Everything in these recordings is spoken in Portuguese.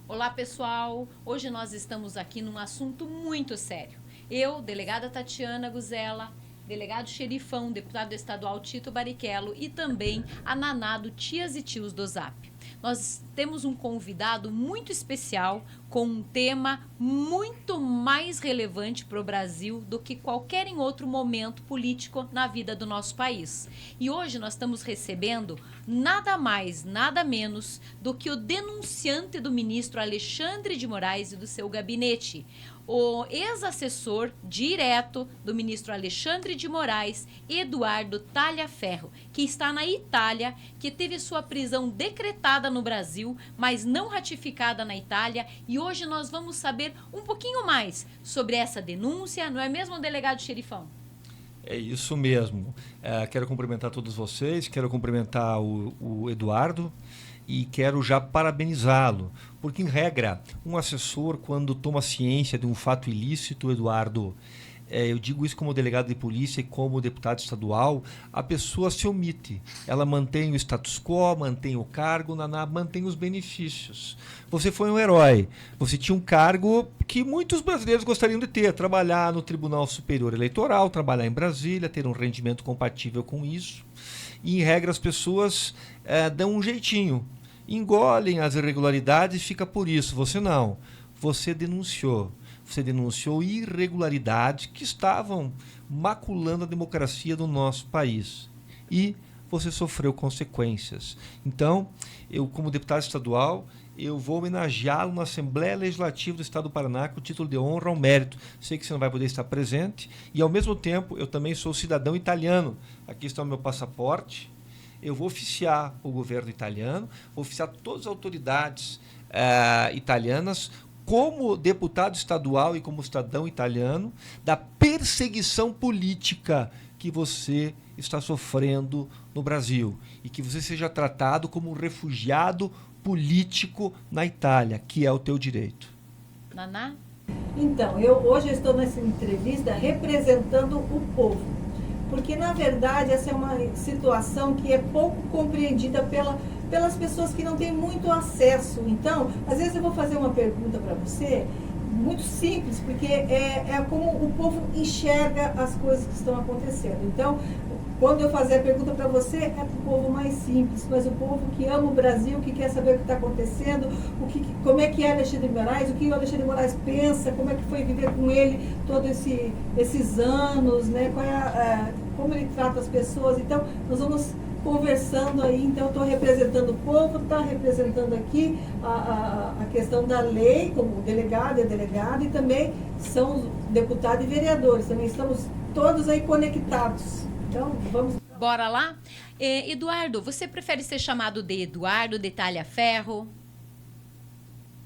Olá, pessoal. Hoje nós estamos aqui num assunto muito sério. Eu, delegada Tatiana Guzella, delegado Xerifão, deputado estadual Tito Barrichello e também a Naná do Tias e Tios do Zap. Nós temos um convidado muito especial com um tema muito mais relevante para o Brasil do que qualquer em outro momento político na vida do nosso país. E hoje nós estamos recebendo nada mais, nada menos do que o denunciante do ministro Alexandre de Moraes e do seu gabinete, o ex-assessor direto do ministro Alexandre de Moraes, Eduardo Talhaferro, que está na Itália, que teve sua prisão decretada no Brasil, mas não ratificada na Itália, e hoje nós vamos saber um pouquinho mais sobre essa denúncia, não é mesmo, delegado Xerifão? É isso mesmo. Quero cumprimentar todos vocês, quero cumprimentar o Eduardo e quero já parabenizá-lo, porque, em regra, um assessor, quando toma ciência de um fato ilícito, Eduardo, eu digo isso como delegado de polícia e como deputado estadual, a pessoa se omite. Ela mantém o status quo, mantém o cargo, mantém os benefícios. Você foi um herói. Você tinha um cargo que muitos brasileiros gostariam de ter, trabalhar no Tribunal Superior Eleitoral, trabalhar em Brasília, ter um rendimento compatível com isso. E, em regra, as pessoas dão um jeitinho, engolem as irregularidades e fica por isso. Você não. Você denunciou. Você denunciou irregularidades que estavam maculando a democracia do nosso país. E você sofreu consequências. Então, eu, como deputado estadual, eu vou homenageá-lo na Assembleia Legislativa do Estado do Paraná com o título de honra ao mérito. Sei que você não vai poder estar presente. E, ao mesmo tempo, eu também sou cidadão italiano. Aqui está o meu passaporte. Eu vou oficiar o governo italiano, vou oficiar todas as autoridades italianas, como deputado estadual e como cidadão italiano, da perseguição política que você está sofrendo no Brasil e que você seja tratado como um refugiado político na Itália, que é o teu direito. Naná? Então, hoje eu estou nessa entrevista representando o povo, porque, na verdade, essa é uma situação que é pouco compreendida pelas pessoas que não têm muito acesso. Então, às vezes eu vou fazer uma pergunta para você, muito simples, porque é como o povo enxerga as coisas que estão acontecendo. Então, quando eu fazer a pergunta para você, é para o povo mais simples, mas o povo que ama o Brasil, que quer saber o que está acontecendo, como é que é Alexandre de Moraes, o que o Alexandre de Moraes pensa, como é que foi viver com ele todos esses anos, né? Como ele trata as pessoas. Então, nós vamos conversando aí. Então, eu estou representando o povo, está representando aqui a questão da lei, como delegado e delegada, e também são deputados e vereadores. Também estamos todos aí conectados. Então, vamos... Bora lá? Eduardo, você prefere ser chamado de Eduardo, de Talhaferro?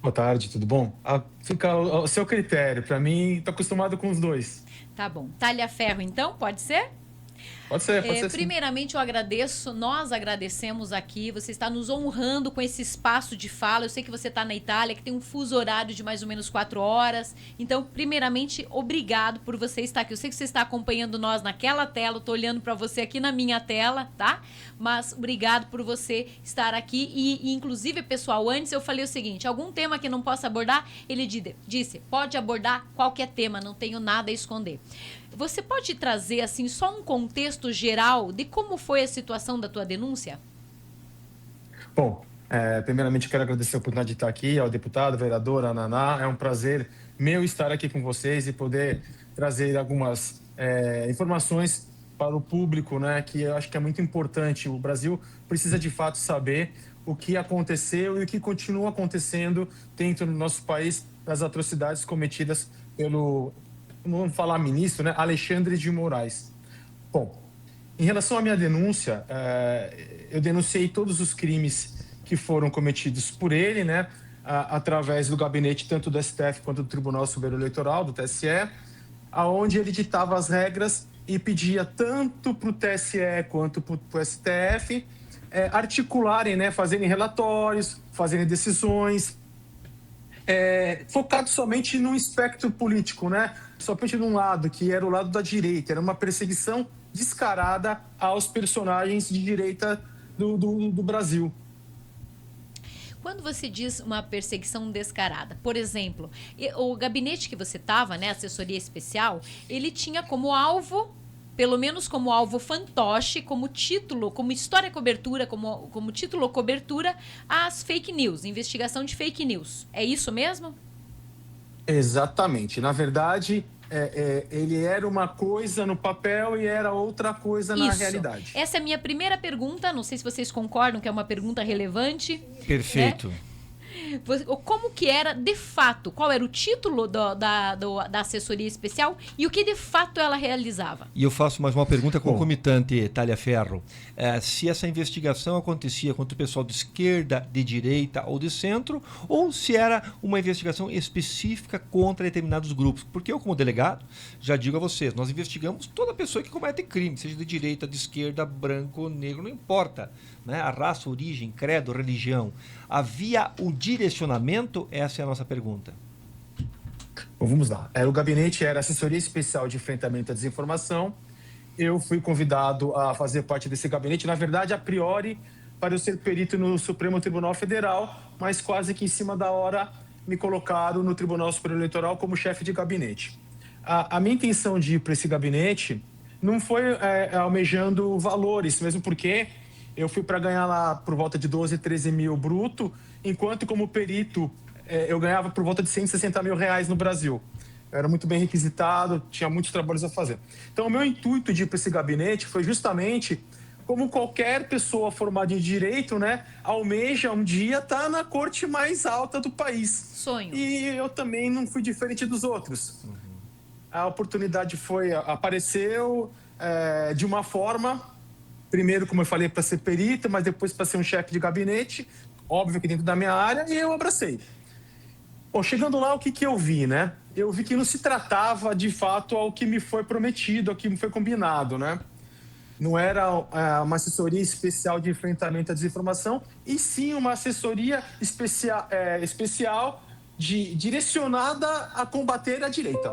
Boa tarde, tudo bom? Fica ao seu critério. Para mim, estou acostumado com os dois. Tá bom. Talhaferro, então, pode ser? Pode ser, sim. Primeiramente, eu agradeço, nós agradecemos aqui, você está nos honrando com esse espaço de fala. Eu sei que você está na Itália, que tem um fuso horário de mais ou menos 4 horas. Então, primeiramente, obrigado por você estar aqui. Eu sei que você está acompanhando nós naquela tela, eu estou olhando para você aqui na minha tela, tá? Mas obrigado por você estar aqui. E inclusive, pessoal, antes eu falei o seguinte, algum tema que não possa abordar, ele disse, pode abordar qualquer tema, não tenho nada a esconder. Você pode trazer, assim, só um contexto geral de como foi a situação da tua denúncia? Bom, primeiramente quero agradecer a oportunidade de estar aqui, ao deputado, vereador, a Naná. É um prazer meu estar aqui com vocês e poder trazer algumas informações para o público, né, que eu acho que é muito importante. O Brasil precisa, de fato, saber o que aconteceu e o que continua acontecendo dentro do nosso país, das atrocidades cometidas pelo... vamos falar ministro, né? Alexandre de Moraes. Bom, em relação à minha denúncia, eu denunciei todos os crimes que foram cometidos por ele, né? Através do gabinete tanto do STF quanto do Tribunal Superior Eleitoral, do TSE, aonde ele ditava as regras e pedia tanto para o TSE quanto para o STF articularem, né? Fazerem relatórios, fazerem decisões, focado somente no espectro político, né? Somente num lado, que era o lado da direita. Era uma perseguição descarada aos personagens de direita do Brasil. Quando você diz uma perseguição descarada, por exemplo, o gabinete que você estava, né, assessoria especial, ele tinha como alvo, pelo menos como alvo fantoche, como título, como história cobertura, como título ou cobertura, as fake news, investigação de fake news. É isso mesmo? Exatamente. Na verdade, ele era uma coisa no papel e era outra coisa na realidade. Essa é a minha primeira pergunta. Não sei se vocês concordam que é uma pergunta relevante. Perfeito. Né? Como que era de fato? Qual era o título da assessoria especial e o que de fato ela realizava? E eu faço mais uma pergunta concomitante, Thalia Ferro. Se essa investigação acontecia contra o pessoal de esquerda, de direita ou de centro, ou se era uma investigação específica contra determinados grupos. Porque eu, como delegado, já digo a vocês, nós investigamos toda pessoa que comete crime, seja de direita, de esquerda, branco, negro, não importa. Né? A raça, origem, credo, religião. Havia um direcionamento? Essa é a nossa pergunta. Bom, vamos lá. O gabinete era assessoria especial de enfrentamento à desinformação. Eu fui convidado a fazer parte desse gabinete, na verdade, a priori, para eu ser perito no Supremo Tribunal Federal, mas quase que em cima da hora me colocaram no Tribunal Superior Eleitoral como chefe de gabinete. A minha intenção de ir para esse gabinete não foi almejando valores, mesmo porque eu fui para ganhar lá por volta de 12, 13 mil bruto, enquanto como perito eu ganhava por volta de 160 mil reais no Brasil. Eu era muito bem requisitado, tinha muitos trabalhos a fazer. Então, o meu intuito de ir para esse gabinete foi justamente, como qualquer pessoa formada em direito, né, almeja um dia estar na corte mais alta do país. Sonho. E eu também não fui diferente dos outros. A oportunidade apareceu de uma forma, primeiro, como eu falei, para ser perita, mas depois para ser um chefe de gabinete, óbvio que dentro da minha área, e eu abracei. Bom, chegando lá, o que eu vi, né? Eu vi que não se tratava, de fato, ao que me foi prometido, ao que me foi combinado, né? Não era uma assessoria especial de enfrentamento à desinformação, e sim uma assessoria especial direcionada a combater a direita.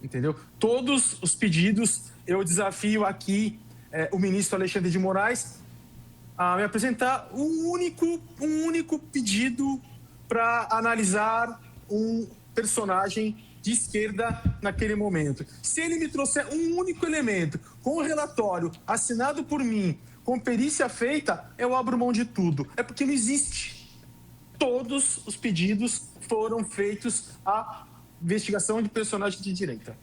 Entendeu? Todos os pedidos, eu desafio aqui o ministro Alexandre de Moraes a me apresentar um único pedido para analisar um personagem de esquerda naquele momento. Se ele me trouxer um único elemento com o relatório assinado por mim, com perícia feita, eu abro mão de tudo. É porque não existe. Todos os pedidos foram feitos à investigação de personagem de direita.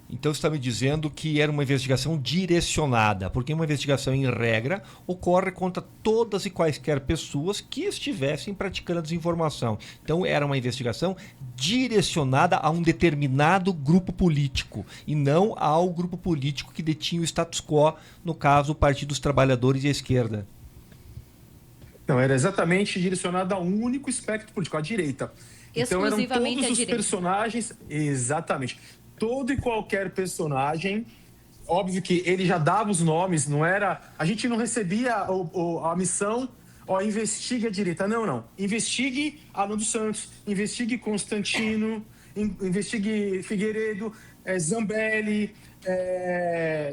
Então você está me dizendo que era uma investigação direcionada, porque uma investigação em regra ocorre contra todas e quaisquer pessoas que estivessem praticando a desinformação. Então era uma investigação direcionada a um determinado grupo político e não ao grupo político que detinha o status quo, no caso o Partido dos Trabalhadores e a esquerda. Não, era exatamente direcionada a um único espectro político, a direita. Então eram todos os personagens, exatamente. Todo e qualquer personagem, óbvio que ele já dava os nomes, não era... A gente não recebia a missão, investigue a direita. Não. Investigue Alan dos Santos, investigue Constantino, investigue Figueiredo, Zambelli,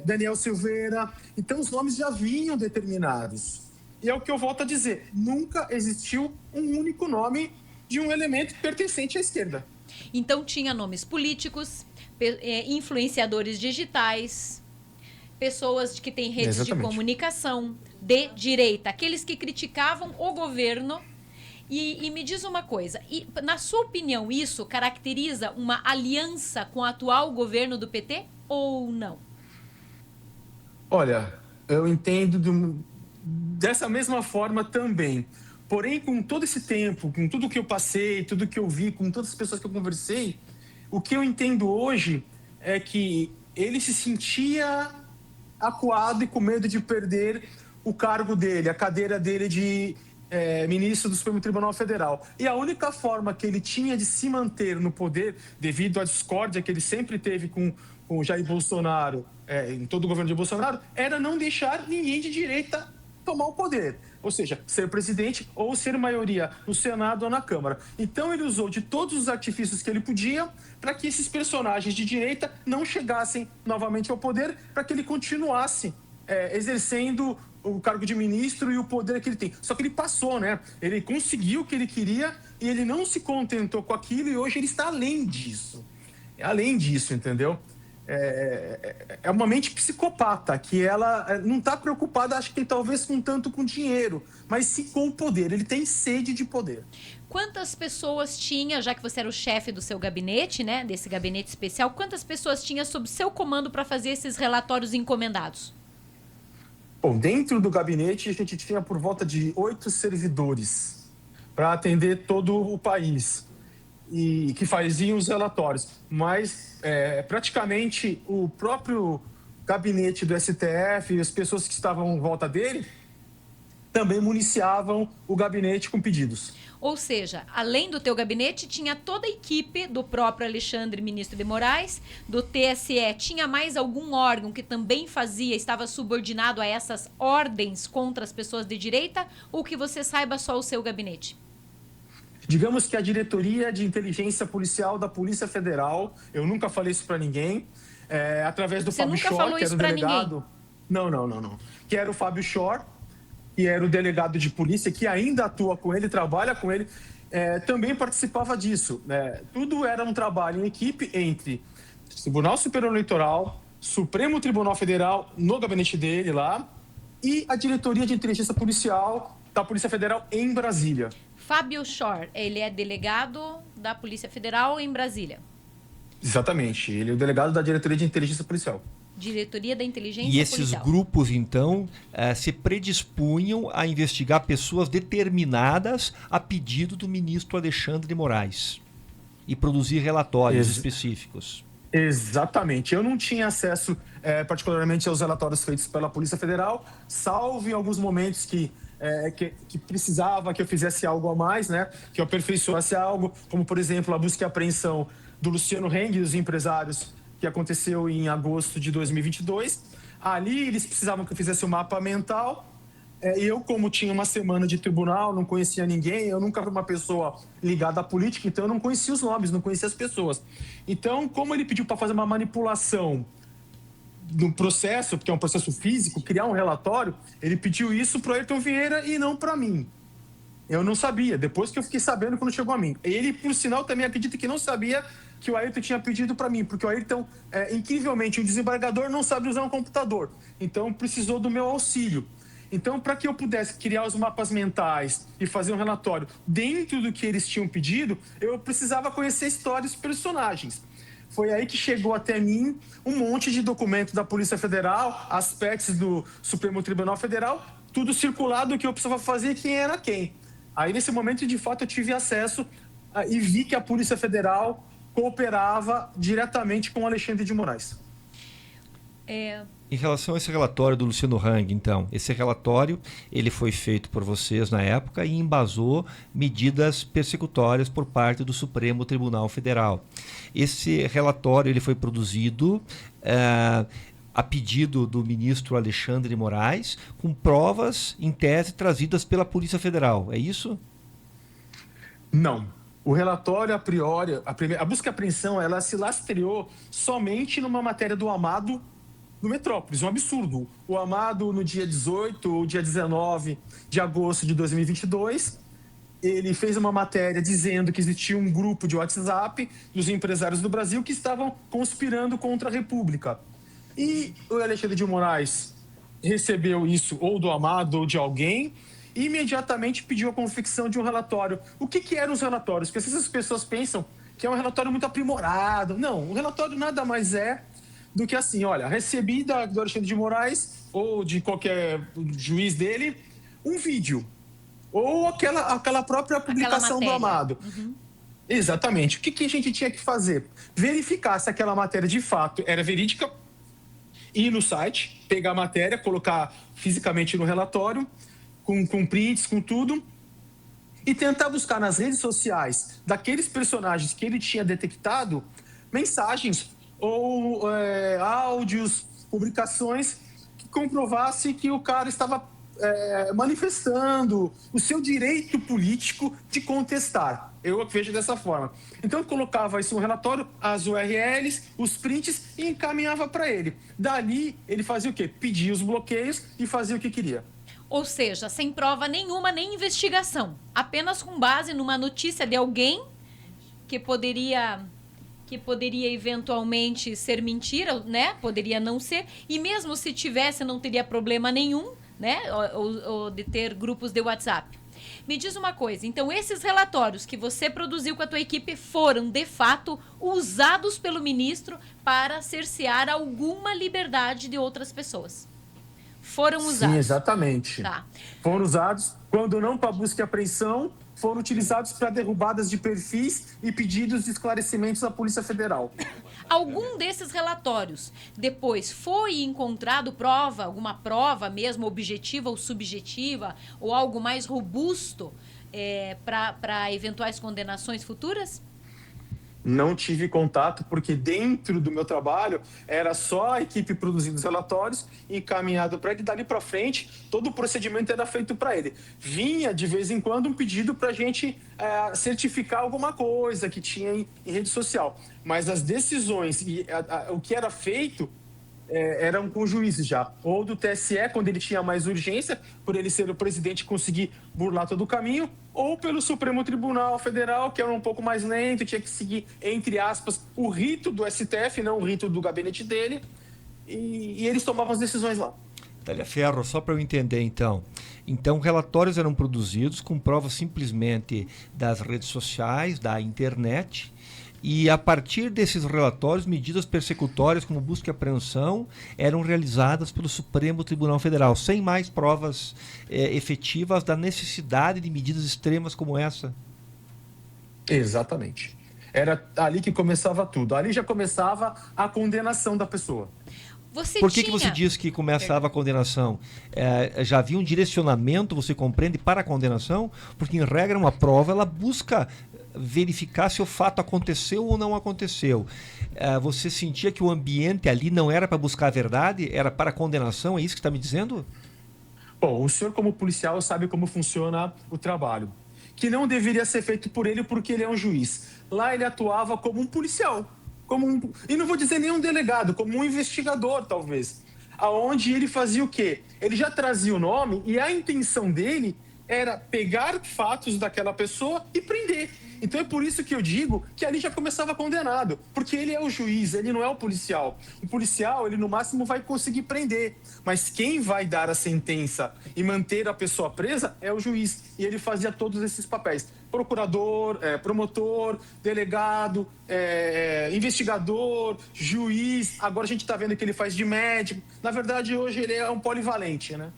Daniel Silveira. Então os nomes já vinham determinados. E é o que eu volto a dizer, nunca existiu um único nome de um elemento pertencente à esquerda. Então tinha nomes políticos, influenciadores digitais, pessoas que têm redes de comunicação de direita, aqueles que criticavam o governo. E me diz uma coisa, na sua opinião, isso caracteriza uma aliança com o atual governo do PT ou não? Olha, eu entendo dessa mesma forma também. Porém, com todo esse tempo, com tudo que eu passei, tudo que eu vi, com todas as pessoas que eu conversei, o que eu entendo hoje é que ele se sentia acuado e com medo de perder o cargo dele, a cadeira dele de ministro do Supremo Tribunal Federal. E a única forma que ele tinha de se manter no poder, devido à discórdia que ele sempre teve com o Jair Bolsonaro, em todo o governo de Bolsonaro, era não deixar ninguém de direita tomar o poder. Ou seja, ser presidente ou ser maioria no Senado ou na Câmara. Então ele usou de todos os artifícios que ele podia para que esses personagens de direita não chegassem novamente ao poder, para que ele continuasse exercendo o cargo de ministro e o poder que ele tem. Só que ele passou, né? Ele conseguiu o que ele queria e ele não se contentou com aquilo e hoje ele está além disso. Além disso, entendeu? É uma mente psicopata, que ela não está preocupada, acho que talvez tanto com dinheiro, mas sim com o poder. Ele tem sede de poder. Quantas pessoas tinha, já que você era o chefe do seu gabinete, né, desse gabinete especial, quantas pessoas tinha sob seu comando para fazer esses relatórios encomendados? Bom, dentro do gabinete a gente tinha por volta de 8 servidores para atender todo o país e que faziam os relatórios, mas praticamente o próprio gabinete do STF e as pessoas que estavam em volta dele também municiavam o gabinete com pedidos. Ou seja, além do teu gabinete, tinha toda a equipe do próprio Alexandre Ministro de Moraes, do TSE. Tinha mais algum órgão que também estava subordinado a essas ordens contra as pessoas de direita? Ou que você saiba só o seu gabinete? Digamos que a diretoria de inteligência policial da Polícia Federal, eu nunca falei isso para ninguém, através do Fábio Shor, que era o delegado. Não. Que era o Fábio Shor, que era o delegado de polícia, que ainda atua com ele, trabalha com ele, também participava disso. Tudo era um trabalho em equipe entre Tribunal Superior Eleitoral, Supremo Tribunal Federal, no gabinete dele lá, e a diretoria de inteligência policial da Polícia Federal em Brasília. Fábio Shor, ele é delegado da Polícia Federal em Brasília. Exatamente, ele é o delegado da diretoria de inteligência policial. Diretoria da Inteligência E esses Policial. grupos, então, se predispunham a investigar pessoas determinadas a pedido do ministro Alexandre de Moraes e produzir relatórios específicos. Exatamente. Eu não tinha acesso particularmente aos relatórios feitos pela Polícia Federal, salvo em alguns momentos que precisava que eu fizesse algo a mais, né? Que eu aperfeiçoasse algo, como, por exemplo, a busca e apreensão do Luciano Heng e dos empresários, que aconteceu em agosto de 2022. Ali eles precisavam que eu fizesse um mapa mental. Eu, como tinha uma semana de tribunal, não conhecia ninguém, eu nunca fui uma pessoa ligada à política, então eu não conhecia os nomes, não conhecia as pessoas. Então, como ele pediu para fazer uma manipulação no processo, porque é um processo físico, criar um relatório, ele pediu isso para o Ayrton Vieira e não para mim. Eu não sabia, depois que eu fiquei sabendo quando chegou a mim. Ele, por sinal, também acredita que não sabia que o Ayrton tinha pedido para mim, porque o Ayrton, incrivelmente, um desembargador não sabe usar um computador, então precisou do meu auxílio. Então, para que eu pudesse criar os mapas mentais e fazer um relatório dentro do que eles tinham pedido, eu precisava conhecer a história e os personagens. Foi aí que chegou até mim um monte de documento da Polícia Federal, aspectos do Supremo Tribunal Federal, tudo circulado, o que eu precisava fazer e quem era quem. Aí, nesse momento, de fato, eu tive acesso e vi que a Polícia Federal cooperava diretamente com o Alexandre de Moraes. Em relação a esse relatório do Luciano Heng, então, esse relatório ele foi feito por vocês na época e embasou medidas persecutórias por parte do Supremo Tribunal Federal. Esse relatório ele foi produzido a pedido do ministro Alexandre de Moraes, com provas, em tese, trazidas pela Polícia Federal. É isso? Não. O relatório, a priori, a busca e apreensão, ela se lastreou somente numa matéria do Amado no Metrópolis, um absurdo. O Amado, no dia 18 ou dia 19 de agosto de 2022, ele fez uma matéria dizendo que existia um grupo de WhatsApp dos empresários do Brasil que estavam conspirando contra a República. E o Alexandre de Moraes recebeu isso ou do Amado ou de alguém e imediatamente pediu a confecção de um relatório. O que eram os relatórios? Porque essas pessoas pensam que é um relatório muito aprimorado. Não, o relatório nada mais é do que assim, olha, recebi do Alexandre de Moraes ou de qualquer juiz dele um vídeo ou aquela própria publicação do Amado. Uhum. Exatamente. O que a gente tinha que fazer? Verificar se aquela matéria de fato era verídica, ir no site, pegar a matéria, colocar fisicamente no relatório, com prints, com tudo, e tentar buscar nas redes sociais daqueles personagens que ele tinha detectado mensagens ou áudios, publicações que comprovasse que o cara estava manifestando o seu direito político de contestar. Eu vejo dessa forma. Então, eu colocava isso no relatório, as URLs, os prints e encaminhava para ele. Dali, ele fazia o quê? Pedia os bloqueios e fazia o que queria. Ou seja, sem prova nenhuma, nem investigação. Apenas com base numa notícia de alguém que poderia eventualmente ser mentira, né? Poderia não ser. E mesmo se tivesse, não teria problema nenhum, né? Ou de ter grupos de WhatsApp. Me diz uma coisa, então esses relatórios que você produziu com a tua equipe foram, de fato, usados pelo ministro para cercear alguma liberdade de outras pessoas? Foram usados? Sim, exatamente. Tá. Foram usados, quando não para busca e apreensão, foram utilizados para derrubadas de perfis e pedidos de esclarecimentos à Polícia Federal. Algum desses relatórios depois foi encontrado prova, alguma prova mesmo objetiva ou subjetiva, ou algo mais robusto para eventuais condenações futuras? Não tive contato, porque dentro do meu trabalho era só a equipe produzindo os relatórios, encaminhado para ele. Dali para frente, todo o procedimento era feito para ele. Vinha, de vez em quando, um pedido para a gente certificar alguma coisa que tinha em rede social. Mas as decisões e o que era feito eram com juízes já. Ou do TSE, quando ele tinha mais urgência, por ele ser o presidente e conseguir burlar todo o caminho, ou pelo Supremo Tribunal Federal, que era um pouco mais lento, tinha que seguir, entre aspas, o rito do STF, não o rito do gabinete dele, e eles tomavam as decisões lá. Talhaferro, só para eu entender então. Então, relatórios eram produzidos com provas simplesmente das redes sociais, da internet, e a partir desses relatórios, medidas persecutórias como busca e apreensão eram realizadas pelo Supremo Tribunal Federal, sem mais provas efetivas da necessidade de medidas extremas como essa. Exatamente. Era ali que começava tudo. Ali já começava a condenação da pessoa. Por que você diz que começava a condenação? Já havia um direcionamento, você compreende, para a condenação? Porque, em regra, uma prova ela busca verificar se o fato aconteceu ou não aconteceu. Você sentia que o ambiente ali não era para buscar a verdade, era para a condenação? É isso que está me dizendo? Bom, o senhor, como policial, sabe como funciona o trabalho. Que não deveria ser feito por ele porque ele é um juiz. Lá ele atuava como um policial. E não vou dizer nem um delegado, como um investigador, talvez. Aonde ele fazia o quê? Ele já trazia o nome e a intenção dele era pegar fatos daquela pessoa e prender. Então é por isso que eu digo que ali já começava condenado, porque ele é o juiz, ele não é o policial. O policial, ele no máximo vai conseguir prender, mas quem vai dar a sentença e manter a pessoa presa é o juiz. E ele fazia todos esses papéis: procurador, promotor, delegado, investigador, juiz. Agora a gente está vendo que ele faz de médico. Na verdade, hoje ele é um polivalente, né?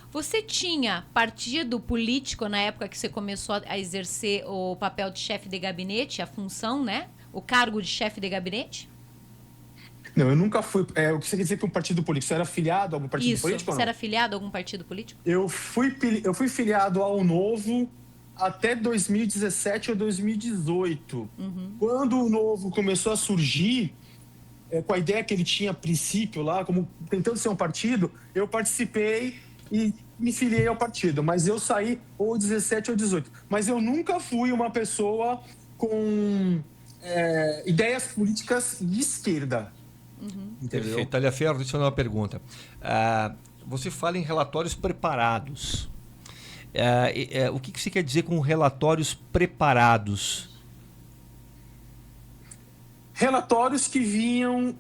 Você tinha partido político na época que você começou a exercer o papel de chefe de gabinete, a função, né? O cargo de chefe de gabinete? Não, eu nunca fui. O que você quer dizer que um partido político? Você era filiado a algum partido político? Você era filiado a algum partido político? Eu fui filiado ao Novo até 2017 ou 2018. Quando o Novo começou a surgir, com a ideia que ele tinha a princípio lá, como tentando ser um partido, eu participei e me filiei ao partido, mas eu saí ou 17 ou 18. Mas eu nunca fui uma pessoa com ideias políticas de esquerda. Entendeu? Perfeito. Talhaferro, deixa eu dar uma pergunta. Você fala em relatórios preparados. O que você quer dizer com relatórios preparados? Relatórios que vinham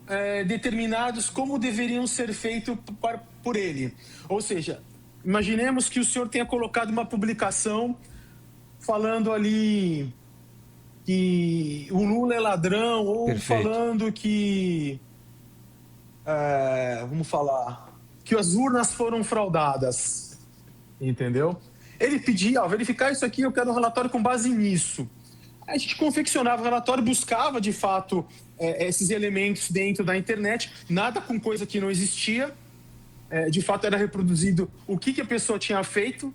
determinados como deveriam ser feitos por ele. Ou seja, imaginemos que o senhor tenha colocado uma publicação falando ali que o Lula é ladrão, ou Perfeito. falando que, vamos falar, que as urnas foram fraudadas, entendeu? Ele pedia, verificar isso aqui, eu quero um relatório com base nisso. A gente confeccionava o relatório, buscava, de fato, esses elementos dentro da internet, nada com coisa que não existia. De fato, era reproduzido o que a pessoa tinha feito.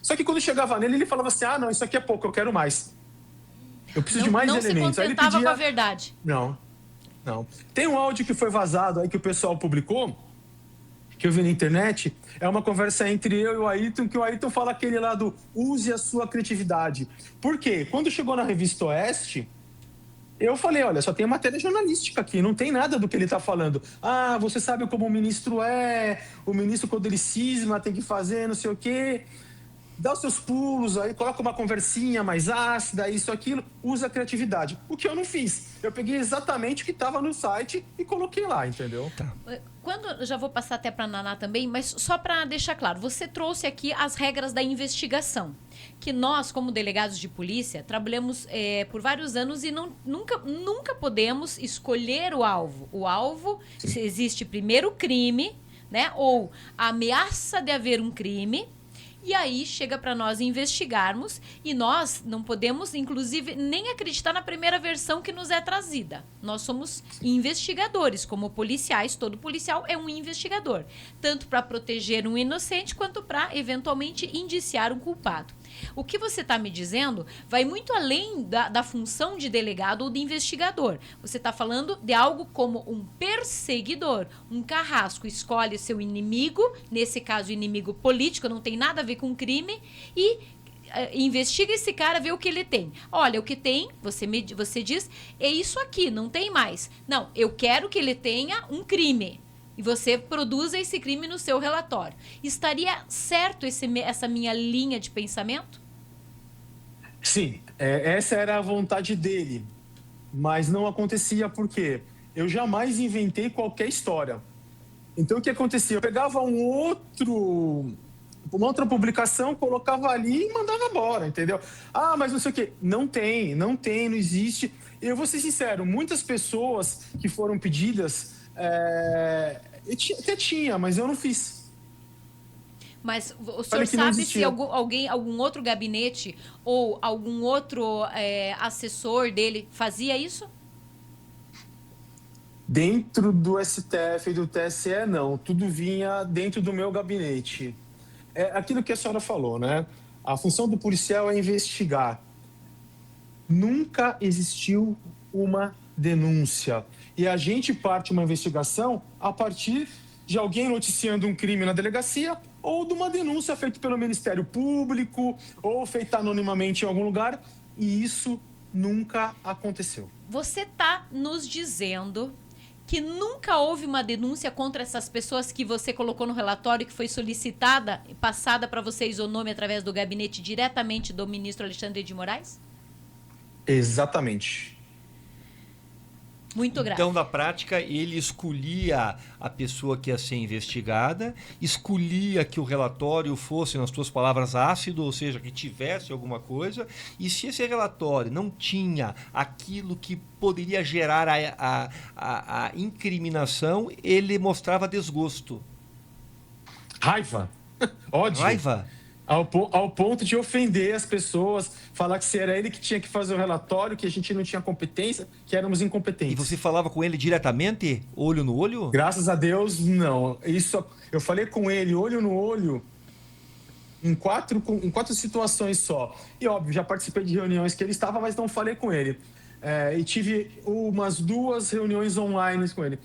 Só que quando chegava nele, ele falava assim: não, isso aqui é pouco, eu quero mais. Eu preciso de mais elementos. Não se contentava com a verdade. Não. Tem um áudio que foi vazado aí, que o pessoal publicou, que eu vi na internet. É uma conversa entre eu e o Ayrton, que o Ayrton fala aquele lá do use a sua criatividade. Por quê? Quando chegou na Revista Oeste, Eu falei, olha, só tem matéria jornalística aqui, não tem nada do que ele está falando. Ah, você sabe como o ministro é, o ministro quando ele cisma tem que fazer não sei o quê. Dá os seus pulos aí, coloca uma conversinha mais ácida, isso, aquilo, usa a criatividade. O que eu não fiz. Eu peguei exatamente o que estava no site e coloquei lá, entendeu? Tá. Quando eu já vou passar até para a Naná também, mas só para deixar claro, você trouxe aqui as regras da investigação, que nós, como delegados de polícia, trabalhamos por vários anos e nunca podemos escolher o alvo. O alvo, se existe primeiro o crime, né, ou a ameaça de haver um crime. E aí chega para nós investigarmos e nós não podemos, inclusive, nem acreditar na primeira versão que nos é trazida. Nós somos investigadores, como policiais, todo policial é um investigador, tanto para proteger um inocente quanto para, eventualmente, indiciar um culpado. O que você está me dizendo vai muito além da função de delegado ou de investigador. Você está falando de algo como um perseguidor, um carrasco. Escolhe seu inimigo, nesse caso inimigo político, não tem nada a ver com crime, e investiga esse cara, vê o que ele tem. Olha, o que tem, você diz, é isso aqui, não tem mais. Não, eu quero que ele tenha um crime. E você produza esse crime no seu relatório. Estaria certo essa minha linha de pensamento? Sim, essa era a vontade dele, mas não acontecia porque eu jamais inventei qualquer história. Então, o que acontecia? Eu pegava uma outra publicação, colocava ali e mandava embora, entendeu? Ah, mas não sei o quê. Não tem, não existe. Eu vou ser sincero, muitas pessoas que foram pedidas... até tinha, mas eu não fiz. Mas o senhor sabe se algum outro gabinete ou algum outro assessor dele fazia isso? Dentro do STF e do TSE, não. Tudo vinha dentro do meu gabinete. É aquilo que a senhora falou, né? A função do policial é investigar. Nunca existiu uma denúncia. E a gente parte uma investigação a partir de alguém noticiando um crime na delegacia ou de uma denúncia feita pelo Ministério Público ou feita anonimamente em algum lugar. E isso nunca aconteceu. Você está nos dizendo que nunca houve uma denúncia contra essas pessoas que você colocou no relatório, que foi solicitada e passada para vocês o nome através do gabinete diretamente do ministro Alexandre de Moraes? Exatamente. Muito grave. Então, na prática, ele escolhia a pessoa que ia ser investigada, escolhia que o relatório fosse, nas suas palavras, ácido, ou seja, que tivesse alguma coisa, e se esse relatório não tinha aquilo que poderia gerar a incriminação, ele mostrava desgosto. Raiva. Ódio. Raiva? Ao ponto de ofender as pessoas, falar que se era ele que tinha que fazer o relatório, que a gente não tinha competência, que éramos incompetentes. E você falava com ele diretamente, olho no olho? Graças a Deus, não. Eu falei com ele, olho no olho, em quatro situações só. E, óbvio, já participei de reuniões que ele estava, mas não falei com ele. E tive umas 2 reuniões online com ele.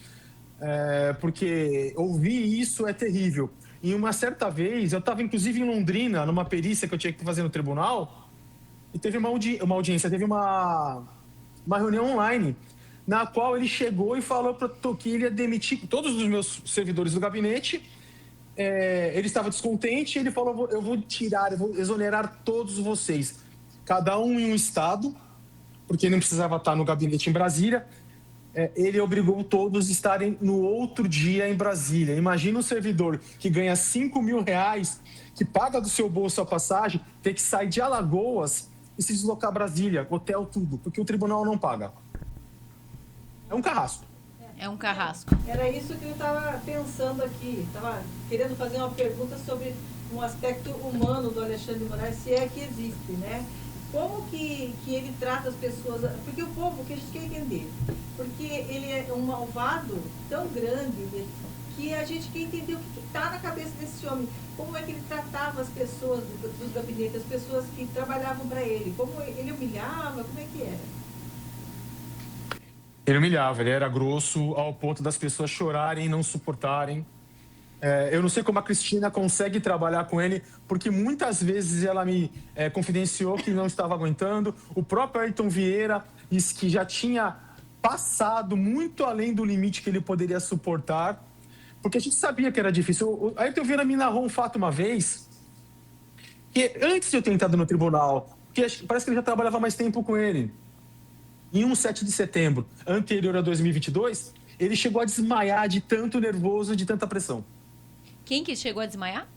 Porque ouvir isso é terrível. Em uma certa vez, eu estava inclusive em Londrina, numa perícia que eu tinha que fazer no tribunal, e teve uma audiência, teve uma reunião online, na qual ele chegou e falou para que ele ia demitir todos os meus servidores do gabinete. Ele estava descontente, ele falou, eu vou exonerar todos vocês, cada um em um estado, porque não precisava estar no gabinete em Brasília. Ele obrigou todos a estarem no outro dia em Brasília. Imagina um servidor que ganha R$5.000, que paga do seu bolso a passagem, ter que sair de Alagoas e se deslocar a Brasília, hotel, tudo, porque o tribunal não paga. É um carrasco. É um carrasco. Era isso que eu estava pensando aqui. Estava querendo fazer uma pergunta sobre um aspecto humano do Alexandre de Moraes, se é que existe, né? Como que ele trata as pessoas, porque o povo, que a gente quer entender, porque ele é um malvado tão grande que a gente quer entender o que está na cabeça desse homem, como é que ele tratava as pessoas dos gabinetes, as pessoas que trabalhavam para ele, como ele humilhava, como é que era? Ele humilhava, ele era grosso ao ponto das pessoas chorarem e não suportarem. Eu não sei como a Cristina consegue trabalhar com ele, porque muitas vezes ela me confidenciou que não estava aguentando. O próprio Ayrton Vieira disse que já tinha passado muito além do limite que ele poderia suportar, porque a gente sabia que era difícil. O Ayrton Vieira me narrou um fato uma vez, que antes de eu ter entrado no tribunal, que parece que ele já trabalhava mais tempo com ele, em um 7 de setembro, anterior a 2022, ele chegou a desmaiar de tanto nervoso, de tanta pressão. Quem que chegou a desmaiar?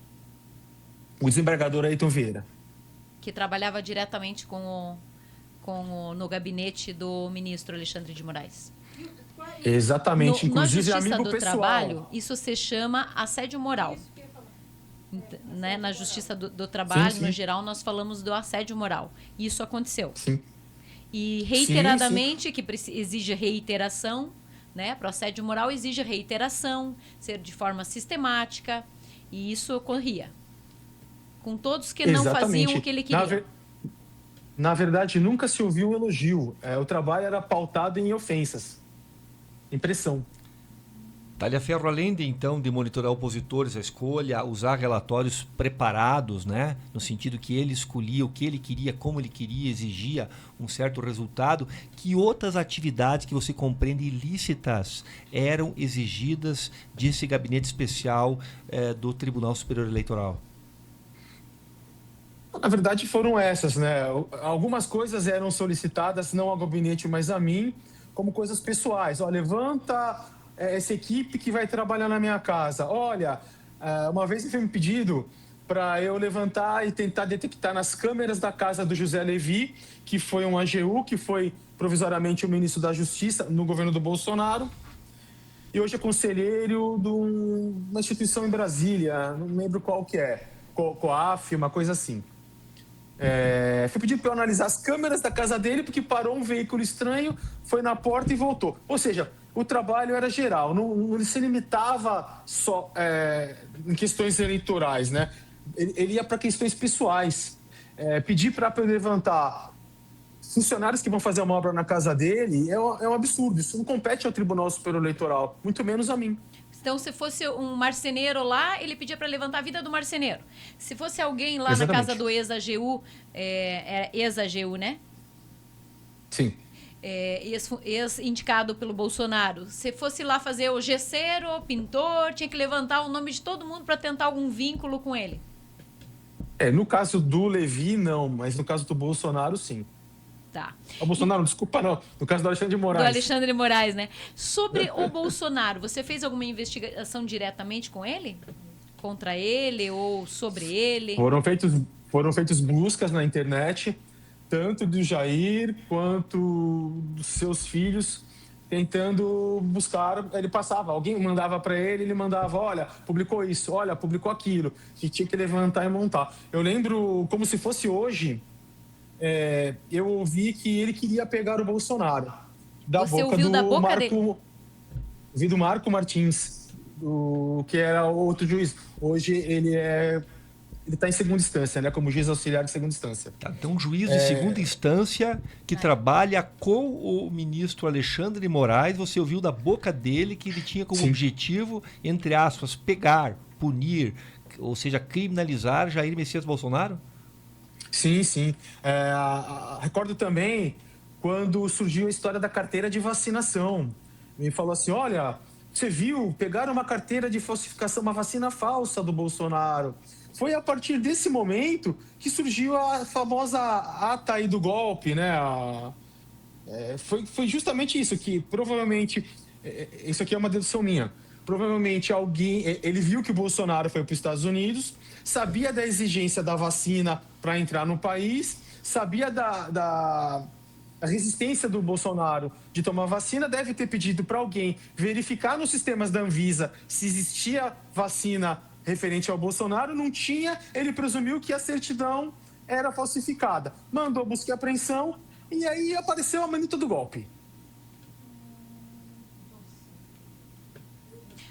O desembargador Ayrton Vieira. Que trabalhava diretamente no gabinete do ministro Alexandre de Moraes. Exatamente, inclusive na Justiça amigo do pessoal. Trabalho, isso se chama assédio moral. Né? Na Justiça do Trabalho, sim. no geral, nós falamos do assédio moral. Isso aconteceu. Sim. E reiteradamente, que exige reiteração, né? Para o assédio moral exige reiteração, ser de forma sistemática, e isso ocorria. Com todos que não faziam o que ele queria. Na verdade, nunca se ouviu um elogio. O trabalho era pautado em ofensas, em pressão. Talhaferro, além de monitorar opositores à escolha, usar relatórios preparados, né, no sentido que ele escolhia o que ele queria, como ele queria, exigia um certo resultado, que outras atividades que você compreende ilícitas eram exigidas desse gabinete especial do Tribunal Superior Eleitoral? Na verdade, foram essas, né? Algumas coisas eram solicitadas não ao gabinete, mas a mim, como coisas pessoais. Levanta essa equipe que vai trabalhar na minha casa. Olha, uma vez foi me pedido para eu levantar e tentar detectar nas câmeras da casa do José Levi, que foi um AGU, que foi provisoriamente o ministro da Justiça no governo do Bolsonaro, e hoje é conselheiro de uma instituição em Brasília, não lembro qual que é, COAF, uma coisa assim. Fui pedir para eu analisar as câmeras da casa dele, porque parou um veículo estranho, foi na porta e voltou. Ou seja, o trabalho era geral, não se limitava só em questões eleitorais, né? Ele ia para questões pessoais. Pedir para eu levantar funcionários que vão fazer uma obra na casa dele é um absurdo. Isso não compete ao Tribunal Superior Eleitoral, muito menos a mim. Então, se fosse um marceneiro lá, ele pedia para levantar a vida do marceneiro. Se fosse alguém lá Exatamente. na casa do ex-AGU, ex-AGU, né? Sim. Ex-indicado pelo Bolsonaro. Se fosse lá fazer o gesseiro, o pintor, tinha que levantar o nome de todo mundo para tentar algum vínculo com ele. No caso do Levi, não, mas no caso do Bolsonaro, sim. Tá. O Bolsonaro, desculpa, não. No caso do Alexandre de Moraes. Do Alexandre de Moraes, né? Sobre o Bolsonaro, você fez alguma investigação diretamente com ele? Contra ele ou sobre ele? Foram feitas buscas na internet, tanto do Jair quanto dos seus filhos, tentando buscar. Ele passava, alguém mandava para ele, ele mandava, olha, publicou isso, olha, publicou aquilo, que tinha que levantar e montar. Eu lembro, como se fosse hoje, eu ouvi que ele queria pegar o Bolsonaro. Você ouviu da boca dele? Ouvi do Marco Martins, que era outro juiz. Hoje ele está em segunda instância, né, como juiz auxiliar de segunda instância. Tá, então, um juiz de segunda instância que trabalha com o ministro Alexandre de Moraes, você ouviu da boca dele que ele tinha como Sim. objetivo, entre aspas, pegar, punir, ou seja, criminalizar Jair Messias Bolsonaro? Sim, sim. Recordo também quando surgiu a história da carteira de vacinação. Me falou assim, olha, você viu, pegaram uma carteira de falsificação, uma vacina falsa do Bolsonaro. Foi a partir desse momento que surgiu a famosa ata aí do golpe, né? Foi justamente isso, que provavelmente, isso aqui é uma dedução minha, provavelmente ele viu que o Bolsonaro foi para os Estados Unidos, sabia da exigência da vacina para entrar no país, sabia da resistência do Bolsonaro de tomar vacina, deve ter pedido para alguém verificar nos sistemas da Anvisa se existia vacina referente ao Bolsonaro, não tinha, ele presumiu que a certidão era falsificada. Mandou busca e apreensão e aí apareceu a minuta do golpe.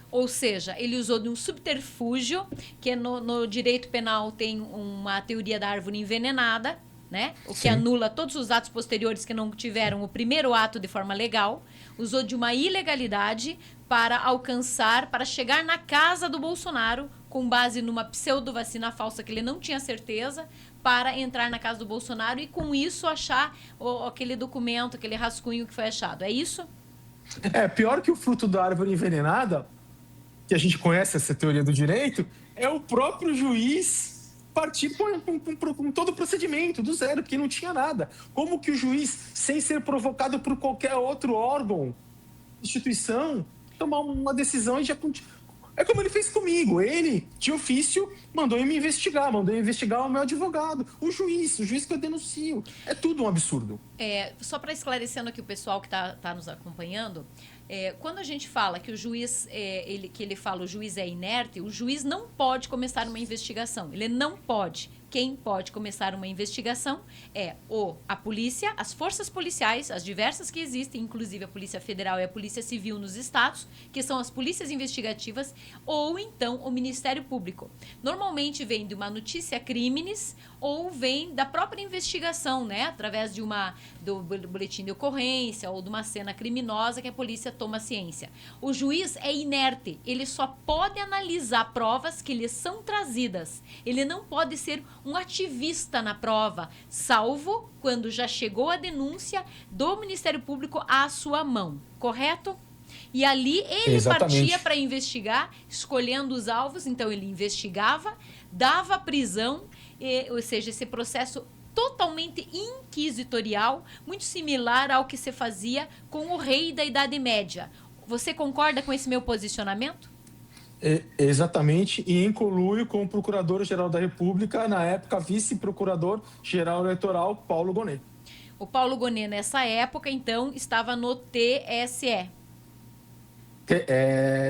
Ou seja, ele usou de um subterfúgio, que no direito penal tem uma teoria da árvore envenenada, né? O que Sim. anula todos os atos posteriores que não tiveram o primeiro ato de forma legal, usou de uma ilegalidade para chegar na casa do Bolsonaro, com base numa pseudo-vacina falsa que ele não tinha certeza, para entrar na casa do Bolsonaro e, com isso, achar aquele documento, aquele rascunho que foi achado. É isso? Pior que o fruto da árvore envenenada, que a gente conhece essa teoria do direito, é o próprio juiz partir com todo o procedimento, do zero, porque não tinha nada. Como que o juiz, sem ser provocado por qualquer outro órgão, instituição, tomar uma decisão e já... É como ele fez comigo. Ele, de ofício, mandou eu investigar o meu advogado, o juiz que eu denuncio. É tudo um absurdo. Só para esclarecendo aqui o pessoal que está nos acompanhando, quando a gente fala que o juiz, o juiz é inerte, o juiz não pode começar uma investigação. Ele não pode. Quem pode começar uma investigação é a polícia, as forças policiais, as diversas que existem, inclusive a Polícia Federal e a Polícia Civil nos estados, que são as polícias investigativas, ou então o Ministério Público. Normalmente vem de uma notícia crimes ou vem da própria investigação, né? Através do boletim de ocorrência ou de uma cena criminosa que a polícia toma ciência. O juiz é inerte, ele só pode analisar provas que lhe são trazidas. Ele não pode ser um ativista na prova, salvo quando já chegou a denúncia do Ministério Público à sua mão, correto? E ali ele partia para investigar, escolhendo os alvos, então ele investigava, dava prisão, ou seja, esse processo totalmente inquisitorial, muito similar ao que se fazia com o rei da Idade Média. Você concorda com esse meu posicionamento? Exatamente, e em conluio com o Procurador-Geral da República, na época Vice-Procurador-Geral Eleitoral, Paulo Gonet. O Paulo Gonet, nessa época, então, estava no TSE.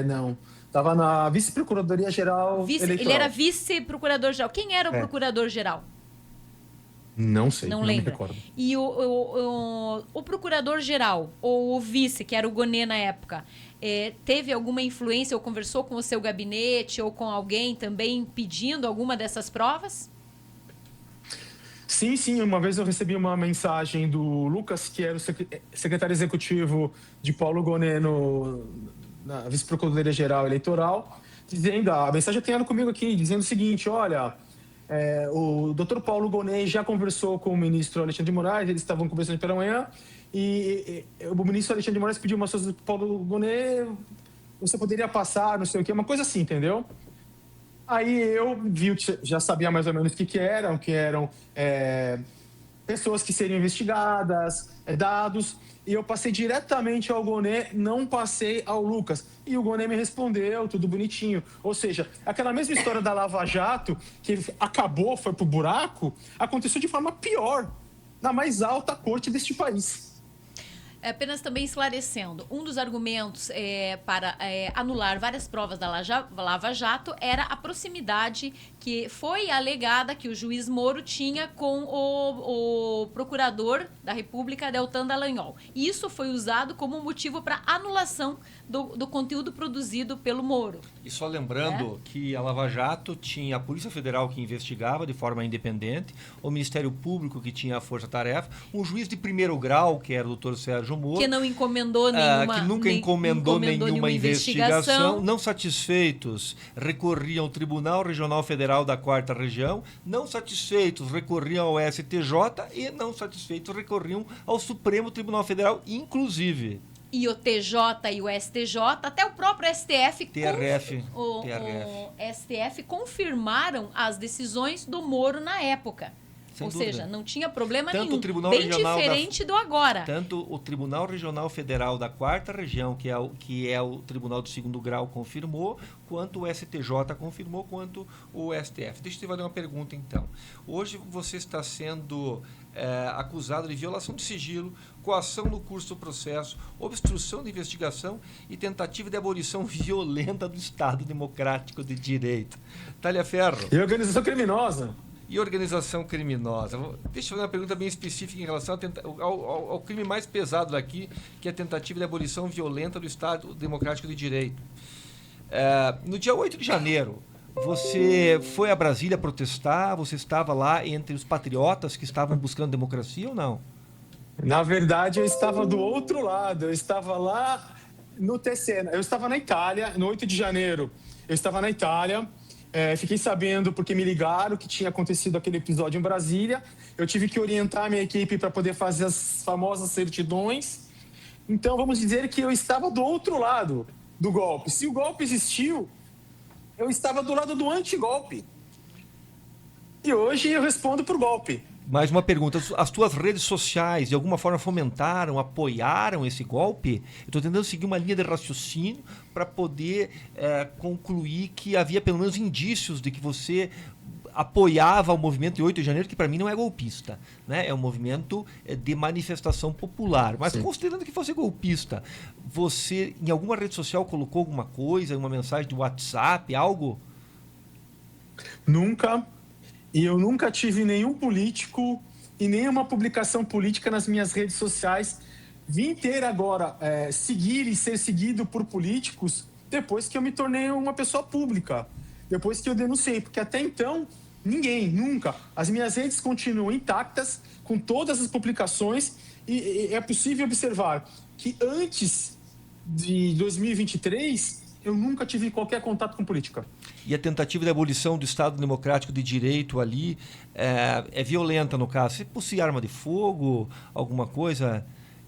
Não, estava na Vice-Procuradoria-Geral Eleitoral. Ele era Vice-Procurador-Geral. Quem era o Procurador-Geral? Não sei, não me lembra. recordo. E o Procurador-Geral, ou o Vice, que era o Gonet na época, teve alguma influência ou conversou com o seu gabinete ou com alguém também pedindo alguma dessas provas? Sim. Uma vez eu recebi uma mensagem do Lucas, que era o secretário executivo de Paulo Gonet na Vice-Procuradoria-Geral Eleitoral, dizendo, a mensagem eu tenho comigo aqui, dizendo o seguinte, olha... o Dr. Paulo Gonet já conversou com o ministro Alexandre de Moraes, eles estavam conversando pela manhã, e o ministro Alexandre de Moraes pediu umas coisas para o Paulo Gonet, você poderia passar, não sei o quê, uma coisa assim, entendeu? Aí eu vi, já sabia mais ou menos o que eram pessoas que seriam investigadas, dados, e eu passei diretamente ao Gonet, não passei ao Lucas. E o Gonet me respondeu, tudo bonitinho. Ou seja, aquela mesma história da Lava Jato, que acabou, foi pro buraco, aconteceu de forma pior, na mais alta corte deste país. Apenas também esclarecendo, um dos argumentos para anular várias provas da Lava Jato era a proximidade que foi alegada que o juiz Moro tinha com o procurador da República, Deltan Dallagnol. E isso foi usado como motivo para anulação do conteúdo produzido pelo Moro. E só lembrando que a Lava Jato tinha a Polícia Federal que investigava de forma independente, o Ministério Público que tinha a força-tarefa, um juiz de primeiro grau, que era o Dr. Sérgio Moro, que não encomendou nenhuma, que nunca encomendou nenhuma investigação. Não satisfeitos, recorriam ao Tribunal Regional Federal da 4ª Região, não satisfeitos, recorriam ao STJ e não satisfeitos, recorriam ao Supremo Tribunal Federal, inclusive. E o TJ e o STJ, até o próprio STF, o STF confirmaram as decisões do Moro na época. Sem Ou dúvida. seja, não tinha problema Tanto nenhum. O Tribunal Bem Regional diferente do agora. Tanto o Tribunal Regional Federal da 4ª Região, que é o Tribunal do 2º Grau, confirmou, quanto o STJ confirmou, quanto o STF. Deixa eu te fazer uma pergunta, então. Hoje você está sendo acusado de violação de sigilo, coação no curso do processo, obstrução de investigação e tentativa de abolição violenta do Estado Democrático de Direito. Taliaferro. E organização criminosa. E organização criminosa. Deixa eu fazer uma pergunta bem específica em relação ao crime mais pesado daqui, que é a tentativa de abolição violenta do Estado Democrático de Direito. No dia 8 de janeiro, Você foi a Brasília protestar? Você estava lá entre os patriotas que estavam buscando democracia ou não? Na verdade, eu estava do outro lado. Eu estava lá no TC. Eu estava na Itália, no 8 de janeiro. Eu estava na Itália. Fiquei sabendo porque me ligaram que tinha acontecido aquele episódio em Brasília. Eu tive que orientar a minha equipe para poder fazer as famosas certidões. Então, vamos dizer que eu estava do outro lado do golpe. Se o golpe existiu, eu estava do lado do antigolpe. E hoje eu respondo por golpe. Mais uma pergunta, as tuas redes sociais de alguma forma fomentaram, apoiaram esse golpe? Eu estou tentando seguir uma linha de raciocínio para poder concluir que havia pelo menos indícios de que você apoiava o movimento de 8 de janeiro, que para mim não é golpista, né? É um movimento de manifestação popular. Mas sim, considerando que fosse golpista, você em alguma rede social colocou alguma coisa, uma mensagem de WhatsApp, algo? Nunca. E eu nunca tive nenhum político e nenhuma publicação política nas minhas redes sociais. Vim ter agora seguir e ser seguido por políticos depois que eu me tornei uma pessoa pública, depois que eu denunciei, porque até então ninguém, nunca. As minhas redes continuam intactas com todas as publicações e é possível observar que antes de 2023 eu nunca tive qualquer contato com política. E a tentativa de abolição do Estado Democrático de Direito ali é violenta, no caso. Você possui arma de fogo, alguma coisa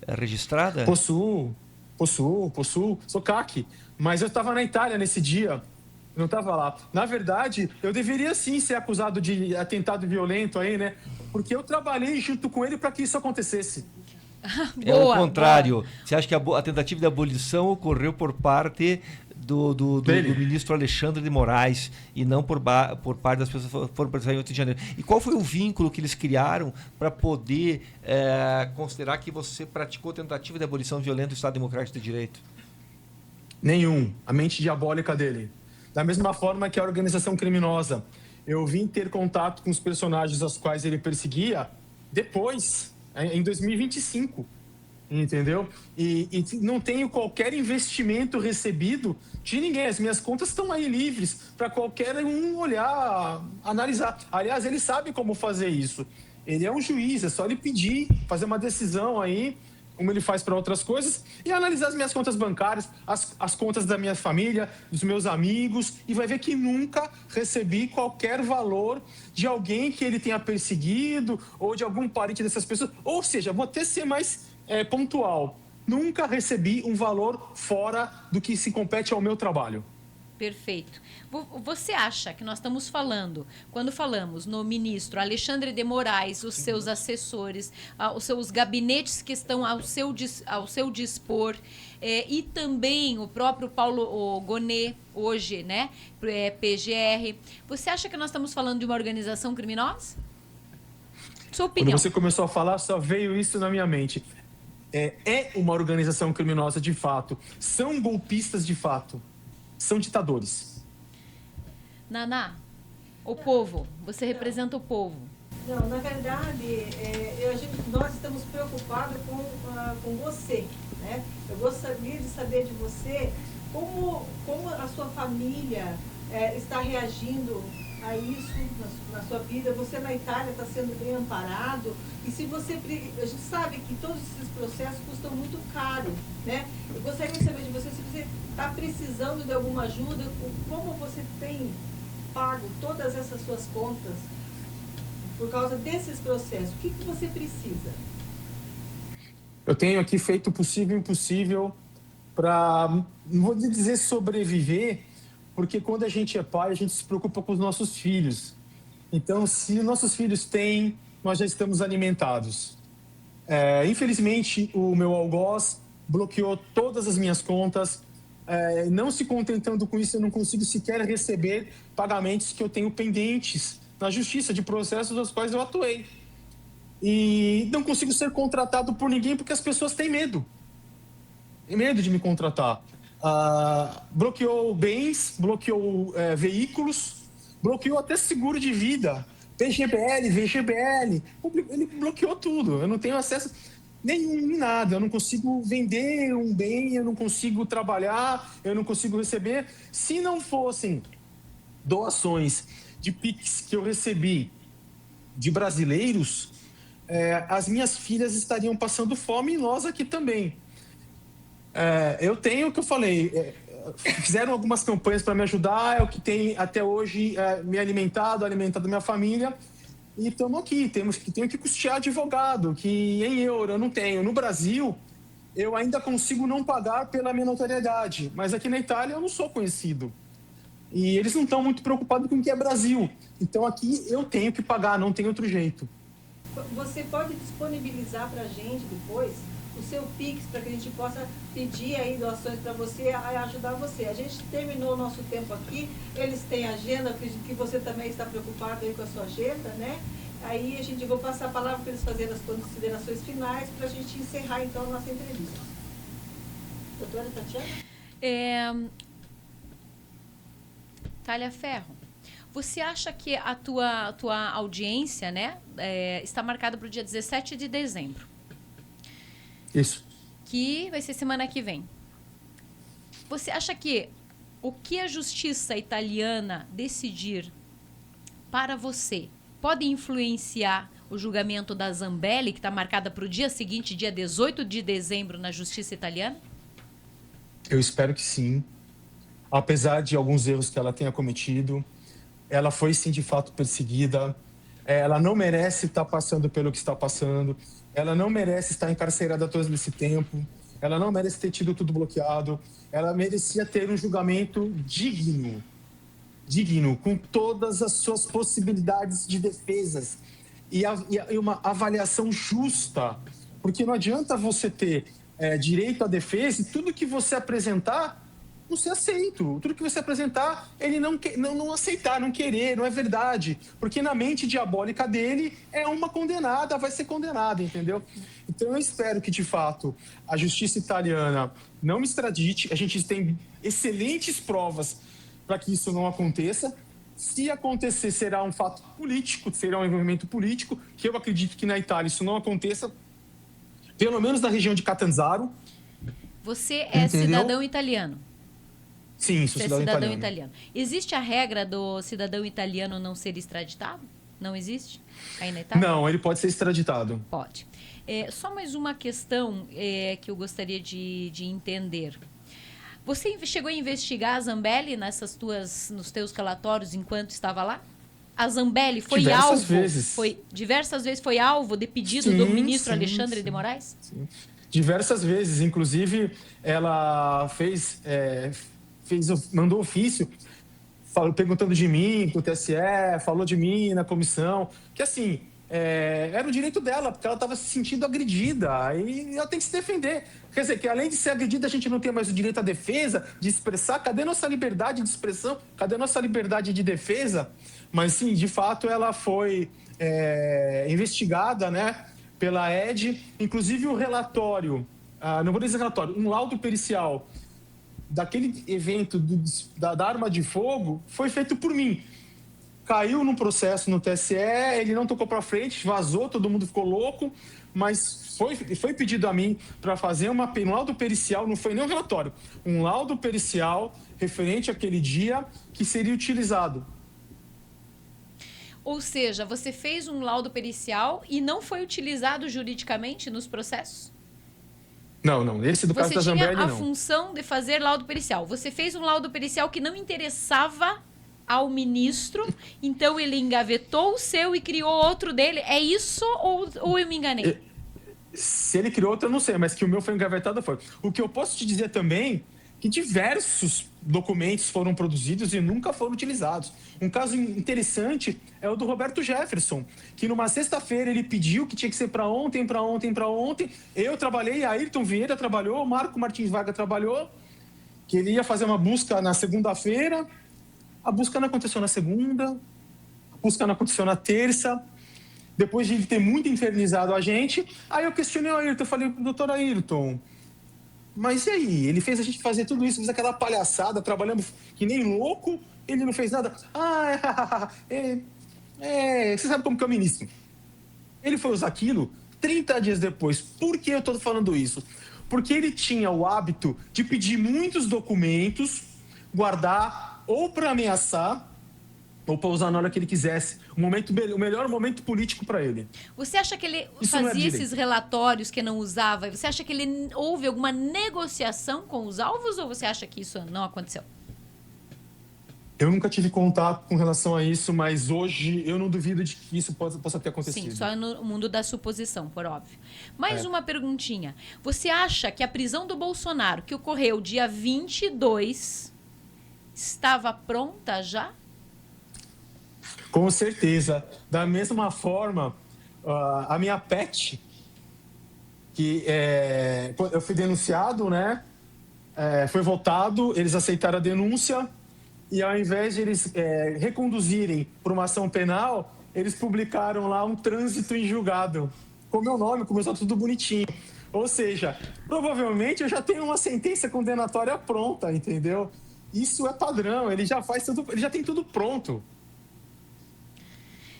registrada? Possuo. Sou CAC. Mas eu estava na Itália nesse dia, não estava lá. Na verdade, eu deveria sim ser acusado de atentado violento aí, né? Porque eu trabalhei junto com ele para que isso acontecesse. É o contrário. Boa. Você acha que a tentativa de abolição ocorreu por parte do ministro Alexandre de Moraes e não por parte das pessoas que foram protestar em 8 de janeiro. E qual foi o vínculo que eles criaram para poder considerar que você praticou tentativa de abolição violenta do Estado Democrático de Direito? Nenhum. A mente diabólica dele. Da mesma forma que a organização criminosa. Eu vim ter contato com os personagens aos quais ele perseguia depois, em 2025. Entendeu? E não tenho qualquer investimento recebido de ninguém. As minhas contas estão aí livres para qualquer um olhar, analisar. Aliás, ele sabe como fazer isso. Ele é um juiz, é só ele pedir, fazer uma decisão aí, como ele faz para outras coisas, e analisar as minhas contas bancárias, as contas da minha família, dos meus amigos, e vai ver que nunca recebi qualquer valor de alguém que ele tenha perseguido ou de algum parente dessas pessoas. Ou seja, vou até ser mais pontual. Nunca recebi um valor fora do que se compete ao meu trabalho. Perfeito. Você acha que nós estamos falando, quando falamos no ministro Alexandre de Moraes, os seus assessores, os seus gabinetes que estão ao seu dispor, e também o próprio Paulo Gonet, hoje, né, PGR, você acha que nós estamos falando de uma organização criminosa? Sua opinião. Quando você começou a falar, só veio isso na minha mente. É uma organização criminosa de fato. São golpistas de fato. São ditadores. Naná, o povo, você representa o povo. Não, na verdade, nós estamos preocupados com você, né? Eu gostaria de saber de você como a sua família está reagindo a isso na sua vida. Você na Itália está sendo bem amparado, e se você, a gente sabe que todos esses processos custam muito caro, né? Eu gostaria de saber de você se você está precisando de alguma ajuda, como você tem pago todas essas suas contas por causa desses processos. O que você precisa? Eu tenho aqui feito o possível e o impossível para, não vou dizer sobreviver, porque quando a gente é pai, a gente se preocupa com os nossos filhos. Então, se nossos filhos têm, nós já estamos alimentados. Infelizmente, o meu algoz bloqueou todas as minhas contas. Não se contentando com isso, eu não consigo sequer receber pagamentos que eu tenho pendentes na justiça, de processos dos quais eu atuei. E não consigo ser contratado por ninguém porque as pessoas têm medo. Têm medo de me contratar. Bloqueou bens, bloqueou veículos, bloqueou até seguro de vida, PGBL, VGBL, ele bloqueou tudo. Eu não tenho acesso nenhum em nada, eu não consigo vender um bem, eu não consigo trabalhar, eu não consigo receber. Se não fossem doações de Pix que eu recebi de brasileiros, as minhas filhas estariam passando fome e nós aqui também. Eu tenho o que eu falei, fizeram algumas campanhas para me ajudar, é o que tem até hoje me alimentado minha família, e estamos aqui, tenho que custear advogado, que em euro eu não tenho. No Brasil, eu ainda consigo não pagar pela minha notoriedade, mas aqui na Itália eu não sou conhecido. E eles não estão muito preocupados com o que é Brasil. Então aqui eu tenho que pagar, não tem outro jeito. Você pode disponibilizar para a gente depois o seu Pix, para que a gente possa pedir aí doações para você, ajudar você. A gente terminou o nosso tempo aqui, eles têm agenda, acredito que você também está preocupado aí com a sua agenda, né? Aí vou passar a palavra para eles fazerem as considerações finais, para a gente encerrar então a nossa entrevista. Doutora Tatiana? Thalia Ferro, você acha que a tua audiência, né, está marcada para o dia 17 de dezembro? Isso. Que vai ser semana que vem. Você acha que o que a justiça italiana decidir para você pode influenciar o julgamento da Zambelli, que está marcada para o dia seguinte, dia 18 de dezembro, na justiça italiana? Eu espero que sim. Apesar de alguns erros que ela tenha cometido, ela foi sim de fato perseguida. Ela não merece estar passando pelo que está passando. Ela não merece estar encarcerada todo esse tempo. Ela não merece ter tido tudo bloqueado. Ela merecia ter um julgamento digno, com todas as suas possibilidades de defesas e uma avaliação justa. Porque não adianta você ter direito à defesa e tudo que você apresentar não ser aceito. Tudo que você apresentar, ele não aceitar, não querer, não é verdade. Porque na mente diabólica dele é uma condenada, vai ser condenada, entendeu? Então eu espero que, de fato, a justiça italiana não me extradite. A gente tem excelentes provas para que isso não aconteça. Se acontecer, será um fato político, será um envolvimento político, que eu acredito que na Itália isso não aconteça, pelo menos na região de Catanzaro. Você é cidadão italiano? Sim, sou cidadão italiano. Existe a regra do cidadão italiano não ser extraditado? Não existe aí na Itália? Não, ele pode ser extraditado. Pode. Só mais uma questão que eu gostaria de entender. Você chegou a investigar a Zambelli nos teus relatórios enquanto estava lá? A Zambelli foi diversas vezes foi alvo de pedido do ministro Alexandre de Moraes? Sim. Diversas vezes, inclusive ela mandou ofício perguntando de mim pro TSE, falou de mim na comissão, que assim, era o direito dela, porque ela estava se sentindo agredida, e ela tem que se defender. Quer dizer, que além de ser agredida, a gente não tem mais o direito à defesa, de expressar. Cadê nossa liberdade de expressão? Cadê nossa liberdade de defesa? Mas sim, de fato, ela foi investigada, né, pela ED, inclusive o relatório, não vou dizer relatório, um laudo pericial daquele evento da arma de fogo foi feito por mim. Caiu num processo no TSE, ele não tocou para frente, vazou, todo mundo ficou louco, mas foi pedido a mim para fazer um laudo pericial, não foi nem um relatório, um laudo pericial referente àquele dia que seria utilizado. Ou seja, você fez um laudo pericial e não foi utilizado juridicamente nos processos? Não. Esse do caso da Zambelli, não. Você tinha a função de fazer laudo pericial. Você fez um laudo pericial que não interessava ao ministro, então ele engavetou o seu e criou outro dele. É isso ou eu me enganei? Se ele criou outro, eu não sei, mas que o meu foi engavetado, foi. O que eu posso te dizer também que diversos documentos foram produzidos e nunca foram utilizados. Um caso interessante é o do Roberto Jefferson, que numa sexta-feira ele pediu que tinha que ser para ontem. Eu trabalhei, a Ayrton Vieira trabalhou, o Marco Martins Vargas trabalhou, que ele ia fazer uma busca na segunda-feira. A busca não aconteceu na segunda, a busca não aconteceu na terça. Depois de ele ter muito infernizado a gente, aí eu questionei o Ayrton, eu falei, doutor Ayrton, mas e aí? Ele fez a gente fazer tudo isso, fez aquela palhaçada, trabalhando que nem louco, ele não fez nada. Você sabe como que é o ministro. Ele foi usar aquilo 30 dias depois. Por que eu estou falando isso? Porque ele tinha o hábito de pedir muitos documentos, guardar ou para ameaçar ou para usar na hora que ele quisesse. O melhor momento político para ele. Você acha que ele Isso não é fazia direito. esses relatórios que não usava? Você acha que houve alguma negociação com os alvos ou você acha que isso não aconteceu? Eu nunca tive contato com relação a isso, mas hoje eu não duvido de que isso possa ter acontecido. Sim, só no mundo da suposição, por óbvio. Mais uma perguntinha. Você acha que a prisão do Bolsonaro, que ocorreu dia 22, estava pronta já? Com certeza. Da mesma forma, a minha pet, que eu fui denunciado, né? Foi votado, eles aceitaram a denúncia e ao invés de eles reconduzirem para uma ação penal, eles publicaram lá um trânsito em julgado. Com meu nome, começou tudo bonitinho. Ou seja, provavelmente eu já tenho uma sentença condenatória pronta, entendeu? Isso é padrão, ele já faz tudo, ele já tem tudo pronto.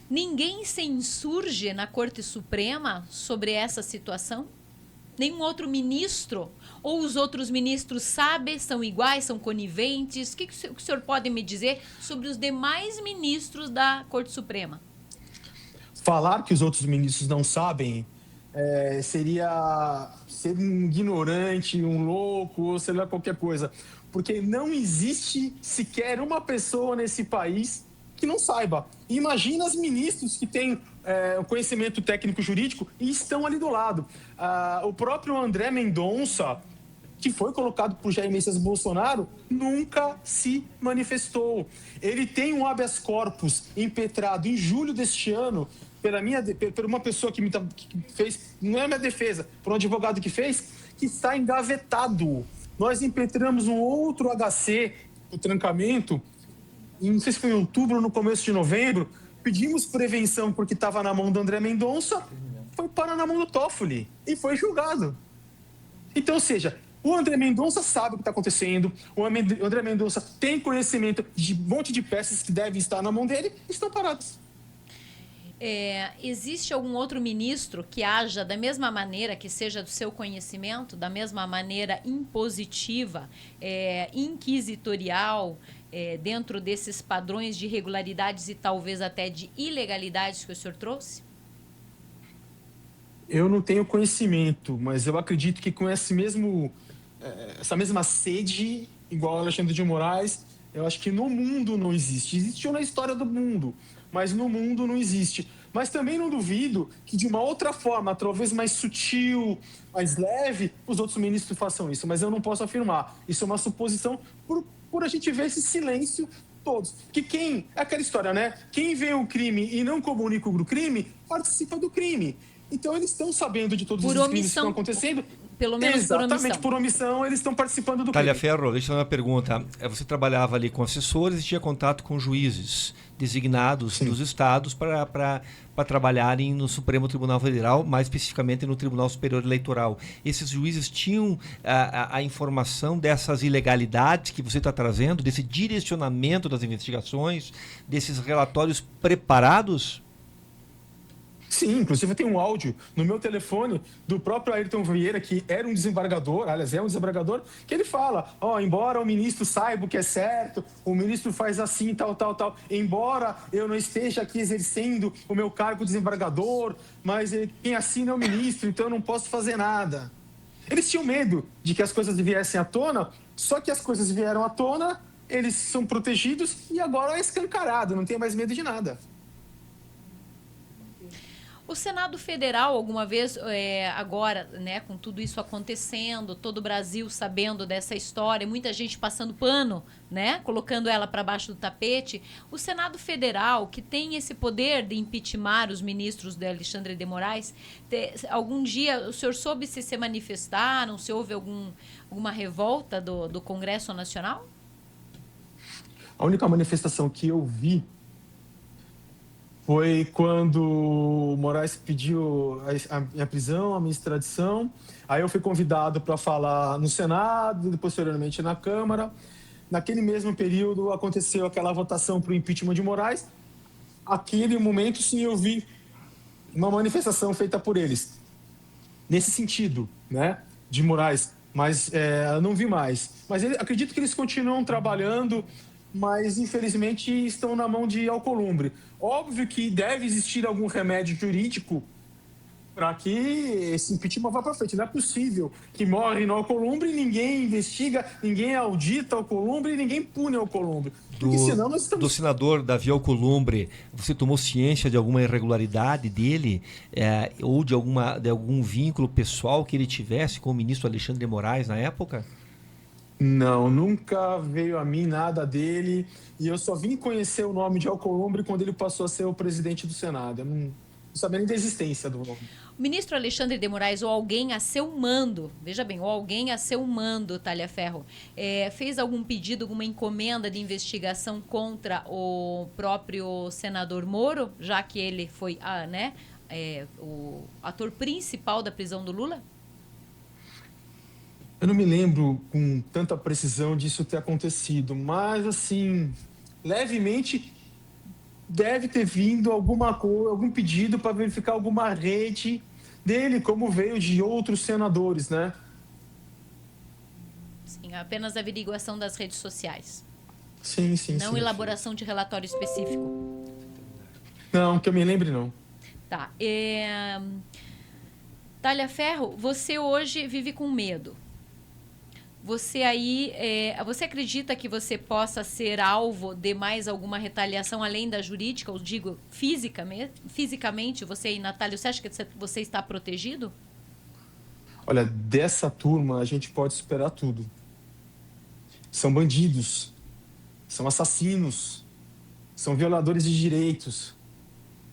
Ninguém se insurge na Corte Suprema sobre essa situação? Nenhum outro ministro? Ou os outros ministros sabem, são iguais, são coniventes? O que o senhor pode me dizer sobre os demais ministros da Corte Suprema? Falar que os outros ministros não sabem seria ser um ignorante, um louco, ou sei lá, qualquer coisa. Porque não existe sequer uma pessoa nesse país que não saiba. Imagina os ministros que têm o conhecimento técnico-jurídico e estão ali do lado. O próprio André Mendonça, que foi colocado por Jair Messias Bolsonaro, nunca se manifestou. Ele tem um habeas corpus impetrado em julho deste ano por uma pessoa que fez, não é minha defesa, por um advogado que fez, que está engavetado. Nós impetramos um outro HC, o trancamento, não sei se foi em outubro ou no começo de novembro, pedimos prevenção porque estava na mão do André Mendonça, foi parar na mão do Toffoli e foi julgado. Então, ou seja, o André Mendonça sabe o que está acontecendo, o André Mendonça tem conhecimento de um monte de peças que devem estar na mão dele e estão paradas. Existe algum outro ministro que haja da mesma maneira, que seja do seu conhecimento, da mesma maneira impositiva, inquisitorial, dentro desses padrões de irregularidades e talvez até de ilegalidades que o senhor trouxe? Eu não tenho conhecimento, mas eu acredito que com essa mesma sede, igual Alexandre de Moraes, eu acho que no mundo não existe. Existiu na história do mundo, mas no mundo não existe. Mas também não duvido que de uma outra forma, talvez mais sutil, mais leve, os outros ministros façam isso. Mas eu não posso afirmar. Isso é uma suposição por a gente ver esse silêncio todos. Que é aquela história, né? Quem vê o crime e não comunica o crime, participa do crime. Então eles estão sabendo de todos os crimes que estão acontecendo. Pelo menos exatamente, por omissão, eles estão participando do crime. Talhaferro, deixa eu fazer uma pergunta. Você trabalhava ali com assessores e tinha contato com juízes designados dos estados para trabalharem no Supremo Tribunal Federal, mais especificamente no Tribunal Superior Eleitoral. Esses juízes tinham a informação dessas ilegalidades que você está trazendo, desse direcionamento das investigações, desses relatórios preparados? Sim, inclusive tem um áudio no meu telefone do próprio Ayrton Vieira, que era um desembargador, aliás, é um desembargador, que ele fala, embora o ministro saiba o que é certo, o ministro faz assim, tal, embora eu não esteja aqui exercendo o meu cargo de desembargador, mas quem assina é o ministro, então eu não posso fazer nada. Eles tinham medo de que as coisas viessem à tona, só que as coisas vieram à tona, eles são protegidos e agora é escancarado, não tem mais medo de nada. O Senado Federal, alguma vez, agora, né, com tudo isso acontecendo, todo o Brasil sabendo dessa história, muita gente passando pano, né, colocando ela para baixo do tapete, o Senado Federal, que tem esse poder de impeachment os ministros de Alexandre de Moraes, algum dia o senhor soube se manifestaram, se houve alguma revolta do Congresso Nacional? A única manifestação que eu vi foi quando o Moraes pediu a minha prisão, a minha extradição. Aí eu fui convidado para falar no Senado, e posteriormente na Câmara. Naquele mesmo período aconteceu aquela votação para o impeachment de Moraes. Aquele momento, sim, eu vi uma manifestação feita por eles. Nesse sentido, né, de Moraes, mas não vi mais. Mas acredito que eles continuam trabalhando mas infelizmente estão na mão de Alcolumbre. Óbvio que deve existir algum remédio jurídico para que esse impeachment vá para frente. Não é possível que morre no Alcolumbre e ninguém investiga, ninguém audita Alcolumbre e ninguém pune Alcolumbre. Porque senão nós Do estamos... senador Davi Alcolumbre, você tomou ciência de alguma irregularidade dele ou de algum vínculo pessoal que ele tivesse com o ministro Alexandre de Moraes na época? Não, nunca veio a mim nada dele e eu só vim conhecer o nome de Alcolumbre quando ele passou a ser o presidente do Senado. Eu não sabia nem da existência do nome. O ministro Alexandre de Moraes, ou alguém a seu mando, veja bem, ou alguém a seu mando, Talhaferro, fez algum pedido, alguma encomenda de investigação contra o próprio senador Moro, já que ele foi o ator principal da prisão do Lula? Eu não me lembro com tanta precisão disso ter acontecido, mas assim, levemente deve ter vindo alguma coisa, algum pedido para verificar alguma rede dele, como veio de outros senadores, né? Sim, apenas averiguação das redes sociais. Sim. Não elaboração de relatório específico. Não, que eu me lembre, não. Tá. Talhaferro, você hoje vive com medo. Você você acredita que você possa ser alvo de mais alguma retaliação além da jurídica, ou digo fisicamente, você e Natália, você acha que você está protegido? Olha, dessa turma a gente pode esperar tudo. São bandidos, são assassinos, são violadores de direitos.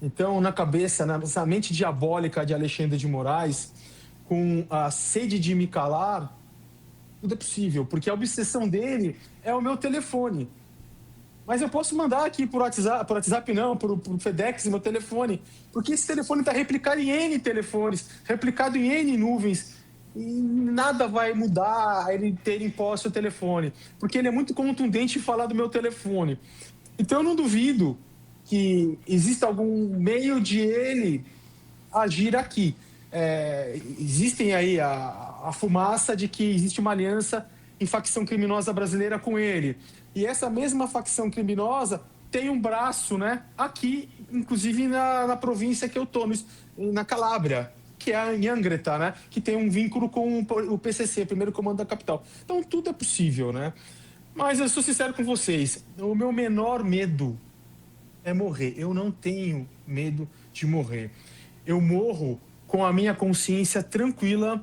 Então, na mente diabólica de Alexandre de Moraes, com a sede de me calar, tudo é possível, porque a obsessão dele é o meu telefone. Mas eu posso mandar aqui por WhatsApp não, por FedEx, meu telefone, porque esse telefone está replicado em N telefones, replicado em N nuvens, e nada vai mudar ele ter em posse o telefone, porque ele é muito contundente em falar do meu telefone. Então eu não duvido que exista algum meio de ele agir aqui. Existem aí a fumaça de que existe uma aliança em facção criminosa brasileira com ele. E essa mesma facção criminosa tem um braço, né, aqui, inclusive na província que eu estou, na Calábria, que é a Anhangreta, né, que tem um vínculo com o PCC, Primeiro Comando da Capital. Então tudo é possível, né? Mas eu sou sincero com vocês, o meu menor medo é morrer. Eu não tenho medo de morrer. Eu morro com a minha consciência tranquila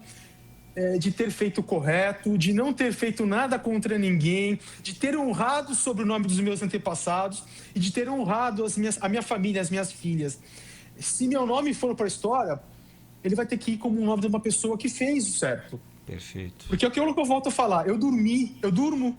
de ter feito o correto, de não ter feito nada contra ninguém, de ter honrado sobre o nome dos meus antepassados e de ter honrado a minha família, as minhas filhas. Se meu nome for para a história, ele vai ter que ir como o nome de uma pessoa que fez o certo. Perfeito. Porque é aquilo que eu volto a falar, eu durmo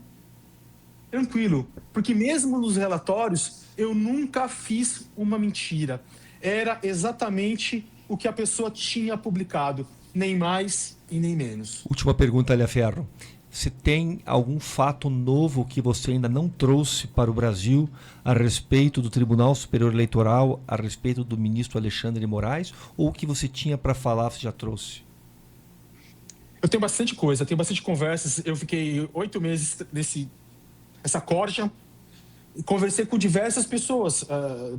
tranquilo, porque mesmo nos relatórios eu nunca fiz uma mentira. Era exatamente o que a pessoa tinha publicado, nem mais e nem menos. Última pergunta, Talhaferro. Se tem algum fato novo que você ainda não trouxe para o Brasil a respeito do Tribunal Superior Eleitoral, a respeito do ministro Alexandre de Moraes, ou o que você tinha para falar você já trouxe? Eu tenho bastante coisa, tenho bastante conversas. Eu fiquei 8 meses nessa corja e conversei com diversas pessoas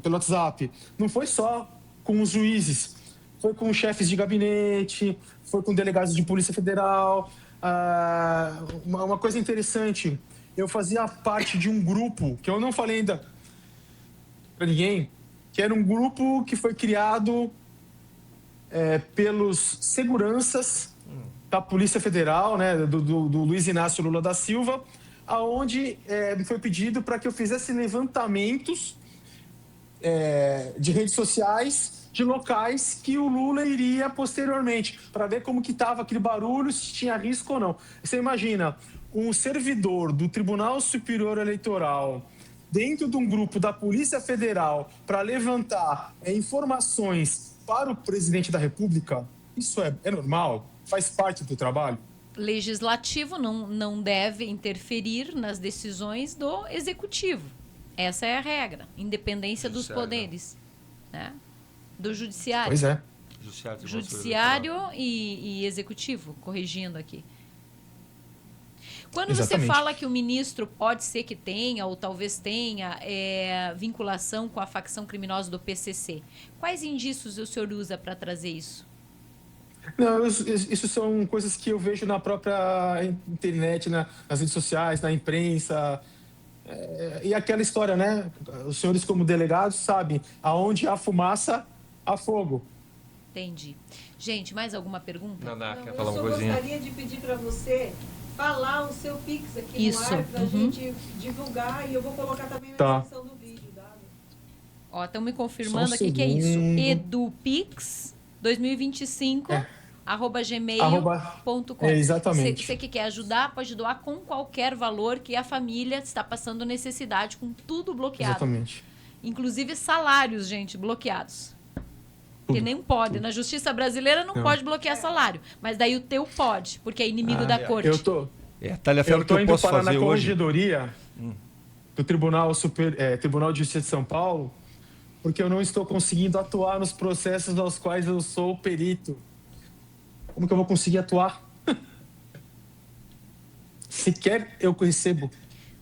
pelo WhatsApp. Não foi só com os juízes, foi com chefes de gabinete, foi com delegados de Polícia Federal. Uma coisa interessante, eu fazia parte de um grupo, que eu não falei ainda para ninguém, que era um grupo que foi criado pelos seguranças da Polícia Federal, né, do Luiz Inácio Lula da Silva, aonde me foi pedido para que eu fizesse levantamentos de redes sociais de locais que o Lula iria posteriormente, para ver como que estava aquele barulho, se tinha risco ou não. Você imagina, um servidor do Tribunal Superior Eleitoral dentro de um grupo da Polícia Federal para levantar informações para o presidente da República? Isso é normal? Faz parte do trabalho? Legislativo não deve interferir nas decisões do executivo. Essa é a regra. Independência dos poderes, né? Do judiciário. Pois é. Judiciário e executivo, corrigindo aqui. Quando Exatamente. você fala que o ministro pode ser que tenha, ou talvez tenha, vinculação com a facção criminosa do PCC, quais indícios o senhor usa para trazer isso? Não, isso são coisas que eu vejo na própria internet, nas redes sociais, na imprensa. E aquela história, né? Os senhores, como delegados, sabem, aonde há fumaça, há fogo. Entendi. Gente, mais alguma pergunta? Naná, Não, quer eu falar uma só coisinha? gostaria de pedir para você falar o seu Pix aqui Isso. no ar para a gente divulgar e eu vou colocar também na Tá. descrição do vídeo. Tá? Ó, estão me confirmando Só um aqui que é isso. segundo. edupix 2025 @gmail.com. Exatamente. Você que quer ajudar, pode doar com qualquer valor que a família está passando necessidade, com tudo bloqueado. Exatamente. Inclusive salários, gente, bloqueados. Porque nem pode. Na justiça brasileira não pode bloquear salário. Mas daí o teu pode, porque é inimigo da corte. Eu tô Talhaferro, o que eu indo posso parar na fazer hoje? corregedoria do Tribunal de Justiça de São Paulo, porque eu não estou conseguindo atuar nos processos aos quais eu sou perito. Como que eu vou conseguir atuar? Sequer eu recebo.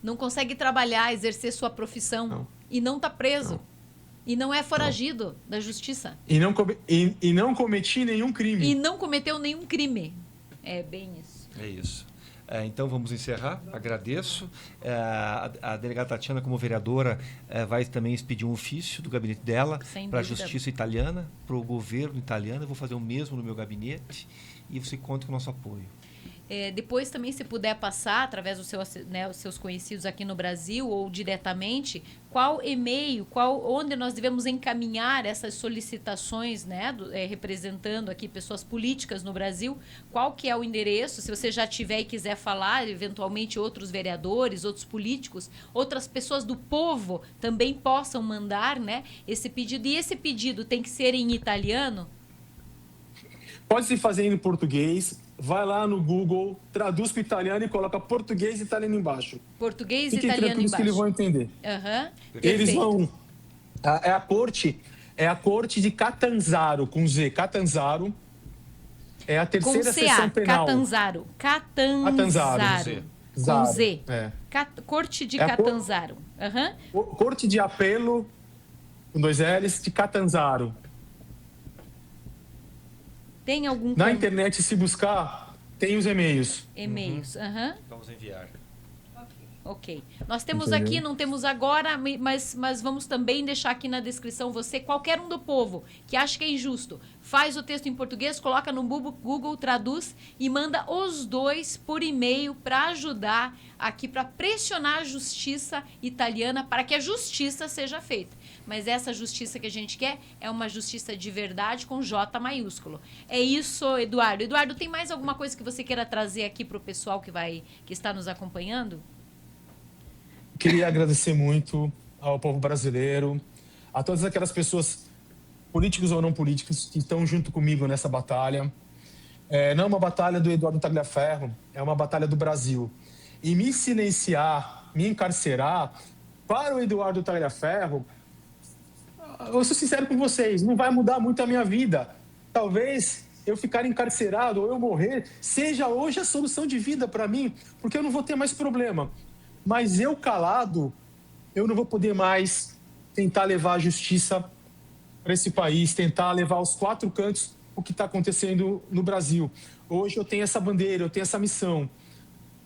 Não consegue trabalhar, exercer sua profissão. Não. E não está preso. E não é foragido da justiça. E não cometi nenhum crime. E não cometeu nenhum crime. É bem isso. É isso. Então vamos encerrar. Agradeço. A delegada Tatiana, como vereadora, vai também expedir um ofício do gabinete dela Sem para a dúvida. justiça italiana, para o governo italiano. Eu vou fazer o mesmo no meu gabinete e você conta com o nosso apoio. Depois também, se puder passar, através dos os seus conhecidos aqui no Brasil ou diretamente, qual e-mail, onde nós devemos encaminhar essas solicitações, né, representando aqui pessoas políticas no Brasil, qual que é o endereço, se você já tiver e quiser falar, eventualmente outros vereadores, outros políticos, outras pessoas do povo também possam mandar, né, esse pedido. E esse pedido tem que ser em italiano? Pode se fazer em português. Vai lá no Google, traduz para o italiano e coloca português e italiano embaixo. Português e Fiquem italiano tranquilos que eles vão embaixo. entender. Aham. Eles Perfeito. vão... É a corte de Catanzaro, com Z. Catanzaro é a Com terceira CA, seção penal. Catanzaro. Catanzaro. Com Zaro. Z. É. Corte de É a cor- Catanzaro. Aham. Corte de apelo, com 2 L's, de Catanzaro. Tem algum Na internet, se buscar, tem os e-mails. e-mails? Aham. Vamos enviar. Ok. Nós temos Entendeu? aqui, não temos agora, mas vamos também deixar aqui na descrição você, qualquer um do povo que acha que é injusto, faz o texto em português, coloca no Google, traduz e manda os dois por e-mail para ajudar aqui, para pressionar a justiça italiana para que a justiça seja feita. Mas essa justiça que a gente quer é uma justiça de verdade com J maiúsculo. É isso, Eduardo. Eduardo, tem mais alguma coisa que você queira trazer aqui para o pessoal que está nos acompanhando? Queria agradecer muito ao povo brasileiro, a todas aquelas pessoas, políticos ou não políticos, que estão junto comigo nessa batalha. Não é uma batalha do Eduardo Tagliaferro, é uma batalha do Brasil. E me silenciar, me encarcerar, para o Eduardo Tagliaferro, eu sou sincero com vocês, não vai mudar muito a minha vida. Talvez eu ficar encarcerado ou eu morrer seja hoje a solução de vida para mim, porque eu não vou ter mais problema. Mas eu calado, eu não vou poder mais tentar levar a justiça para esse país, tentar levar aos 4 cantos o que está acontecendo no Brasil. Hoje eu tenho essa bandeira, eu tenho essa missão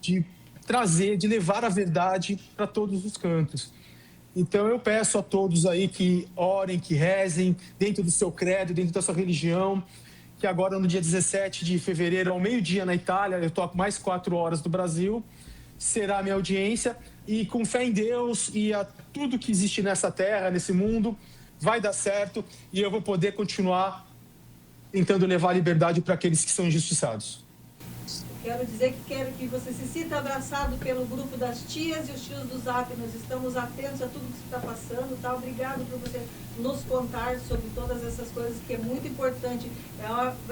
de trazer, de levar a verdade para todos os cantos. Então eu peço a todos aí que orem, que rezem dentro do seu credo, dentro da sua religião, que agora no dia 17 de fevereiro, ao meio-dia na Itália, eu estou a mais 4 horas do Brasil, será a minha audiência, e com fé em Deus e a tudo que existe nessa terra, nesse mundo, vai dar certo e eu vou poder continuar tentando levar a liberdade para aqueles que são injustiçados. Quero dizer que quero que você se sinta abraçado pelo grupo das tias e os tios do Zap. Nós estamos atentos a tudo que está passando, tá? Obrigado por você nos contar sobre todas essas coisas, que é muito importante.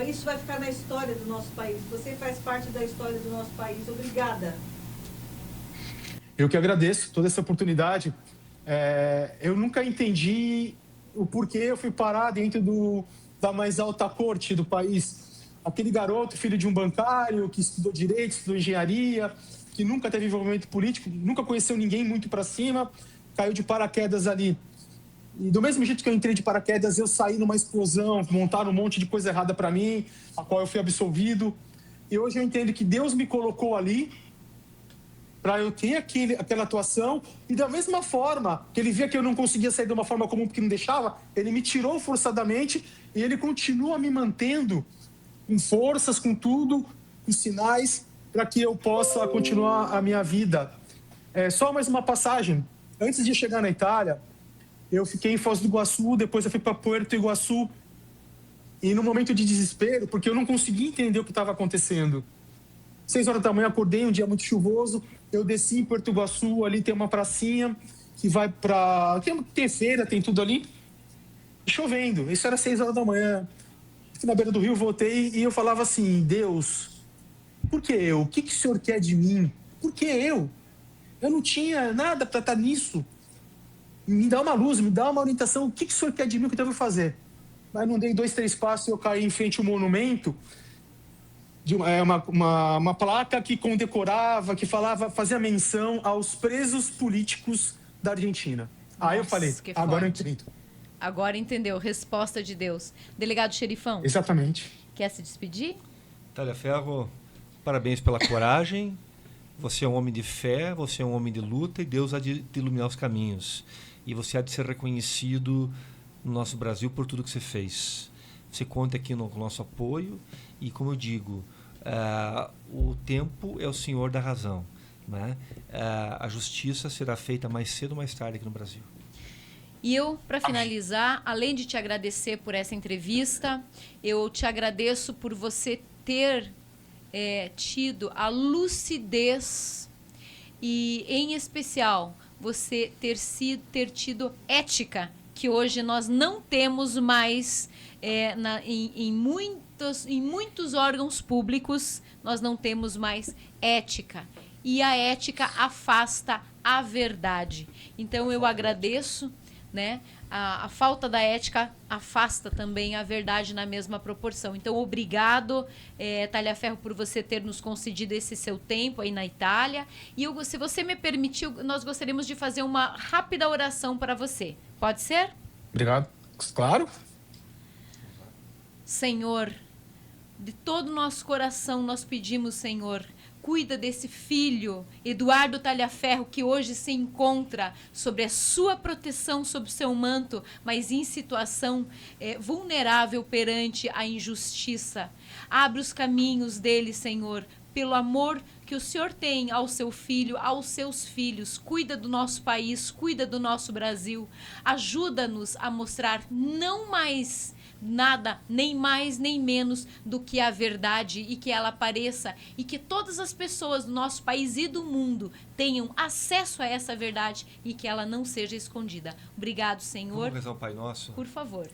Isso vai ficar na história do nosso país. Você faz parte da história do nosso país. Obrigada. Eu que agradeço toda essa oportunidade. Eu nunca entendi o porquê eu fui parar dentro da mais alta corte do país. Aquele garoto, filho de um bancário, que estudou direito, estudou engenharia, que que nunca teve envolvimento político, nunca conheceu ninguém muito para cima, caiu de paraquedas ali. E do mesmo jeito que eu entrei de paraquedas, eu saí numa explosão, montaram um monte de coisa errada para mim, a qual eu fui absolvido. E hoje eu entendo que Deus me colocou ali para eu ter aquela atuação, e da mesma forma que ele via que eu não conseguia sair de uma forma comum porque não deixava, ele me tirou forçadamente e ele continua me mantendo com forças, com tudo, com sinais, para que eu possa continuar a minha vida. Só mais uma passagem. Antes de chegar na Itália, eu fiquei em Foz do Iguaçu, depois eu fui para Puerto Iguaçu, e no momento de desespero, porque eu não conseguia entender o que estava acontecendo. 6 horas da manhã, acordei, um dia muito chuvoso, eu desci em Porto Iguaçu, ali tem uma pracinha que vai para... Tem feira, tem tudo ali, e chovendo. Isso era 6 horas da manhã. Fui na beira do rio, voltei e eu falava assim, Deus, por que eu? O que o Senhor quer de mim? Por que eu? Eu não tinha nada para estar nisso. Me dá uma luz, me dá uma orientação, o que o Senhor quer de mim, o que eu devo fazer? Mas não dei 2, 3 passos e eu caí em frente a um monumento, de uma placa que condecorava, que fazia menção aos presos políticos da Argentina. Aí eu falei, agora eu entendo. Agora entendeu, resposta de Deus. Delegado Xerifão. Exatamente. Quer se despedir? Talhaferro, parabéns pela coragem. Você é um homem de fé, você é um homem de luta e Deus há de te iluminar os caminhos. E você há de ser reconhecido no nosso Brasil por tudo que você fez. Você conta aqui com o nosso apoio e, como eu digo, o tempo é o senhor da razão, né? A justiça será feita mais cedo ou mais tarde aqui no Brasil. E eu, para finalizar, além de te agradecer por essa entrevista, eu te agradeço por você ter tido a lucidez e, em especial, você ter tido ética, que hoje nós não temos mais em muitos órgãos públicos, nós não temos mais ética. E a ética afasta a verdade. Então, eu agradeço, né? A falta da ética afasta também a verdade na mesma proporção. Então, obrigado, Talhaferro, por você ter nos concedido esse seu tempo aí na Itália. E se você me permitiu, nós gostaríamos de fazer uma rápida oração para você. Pode ser? Obrigado. Claro. Senhor, de todo o nosso coração nós pedimos, Senhor, cuida desse filho, Eduardo Talhaferro, que hoje se encontra sobre a sua proteção, sob o seu manto, mas em situação vulnerável perante a injustiça. Abre os caminhos dele, Senhor, pelo amor que o Senhor tem ao seu filho, aos seus filhos. Cuida do nosso país, cuida do nosso Brasil. Ajuda-nos a mostrar não mais nada, nem mais nem menos do que a verdade, e que ela apareça e que todas as pessoas do nosso país e do mundo tenham acesso a essa verdade e que ela não seja escondida. Obrigado, Senhor. Vamos rezar o Pai Nosso? Por favor.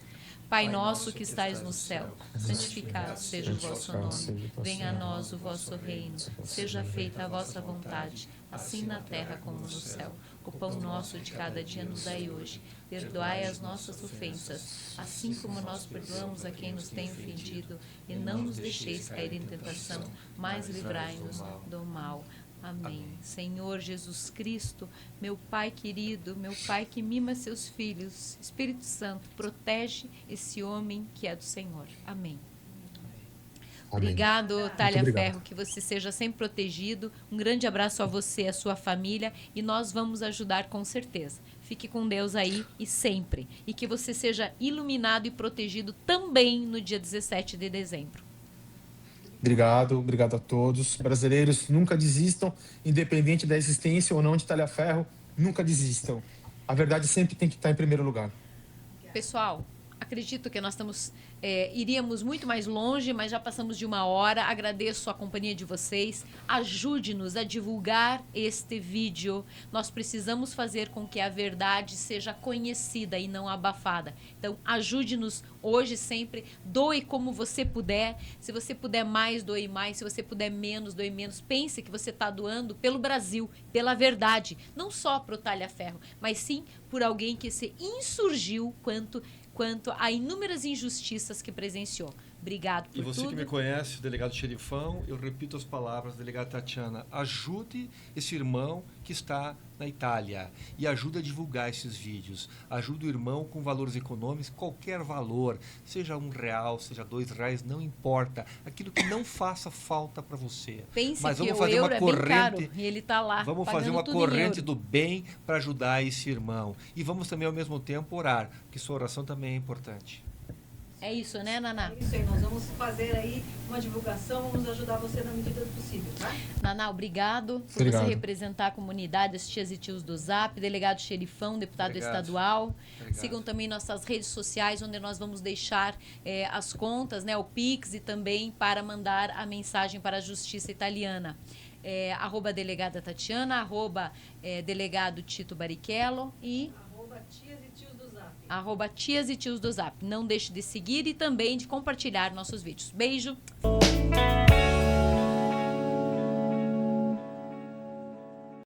Pai nosso que estais no céu, santificado seja o vosso nome. Venha a nós o vosso reino. Seja feita a vossa vontade, assim na terra como no céu. O pão nosso de cada dia nos dai hoje. Perdoai as nossas ofensas, assim como nós perdoamos a quem nos tem ofendido. E não nos deixeis cair em tentação, mas livrai-nos do mal. Amém. Senhor Jesus Cristo, meu Pai querido, meu Pai que mima seus filhos, Espírito Santo, protege esse homem que é do Senhor. Amém. Obrigado, Talhaferro, que você seja sempre protegido. Um grande abraço a você e a sua família e nós vamos ajudar com certeza. Fique com Deus aí e sempre. E que você seja iluminado e protegido também no dia 17 de dezembro. Obrigado a todos. Brasileiros, nunca desistam, independente da existência ou não de Talhaferro, nunca desistam. A verdade sempre tem que estar em primeiro lugar. Pessoal, acredito que nós iríamos muito mais longe, mas já passamos de 1 hora. Agradeço a companhia de vocês. Ajude-nos a divulgar este vídeo. Nós precisamos fazer com que a verdade seja conhecida e não abafada. Então, ajude-nos hoje, sempre. Doe como você puder. Se você puder mais, doe mais. Se você puder menos, doe menos. Pense que você está doando pelo Brasil, pela verdade. Não só para o Talhaferro, mas sim por alguém que se insurgiu quanto a inúmeras injustiças que presenciou. Obrigado por E você tudo. que me conhece, delegado Xerifão, eu repito as palavras da delegada Tatiana. Ajude esse irmão que está na Itália e ajude a divulgar esses vídeos. Ajude o irmão com valores econômicos, qualquer valor, seja R$1, seja R$2, não importa. Aquilo que não faça falta para você. Pense Mas que vamos o fazer euro uma é bem caro corrente. e ele está lá Vamos pagando fazer uma tudo em corrente euro. do bem para ajudar esse irmão. E vamos também, ao mesmo tempo, orar, porque sua oração também é importante. É isso, né, Naná? É isso aí, nós vamos fazer aí uma divulgação, vamos ajudar você na medida do possível, tá? Naná, obrigado por Obrigado. você representar a comunidade, as tias e tios do Zap, delegado Xerifão, deputado Obrigado. estadual. Obrigado. Sigam também nossas redes sociais, onde nós vamos deixar as contas, né, o Pix e também para mandar a mensagem para a Justiça Italiana. @ delegada Tatiana, @ delegado Tito Barichello e @tias e tios do Zap. @tias e tios do Zap. Não deixe de seguir e também de compartilhar nossos vídeos. Beijo!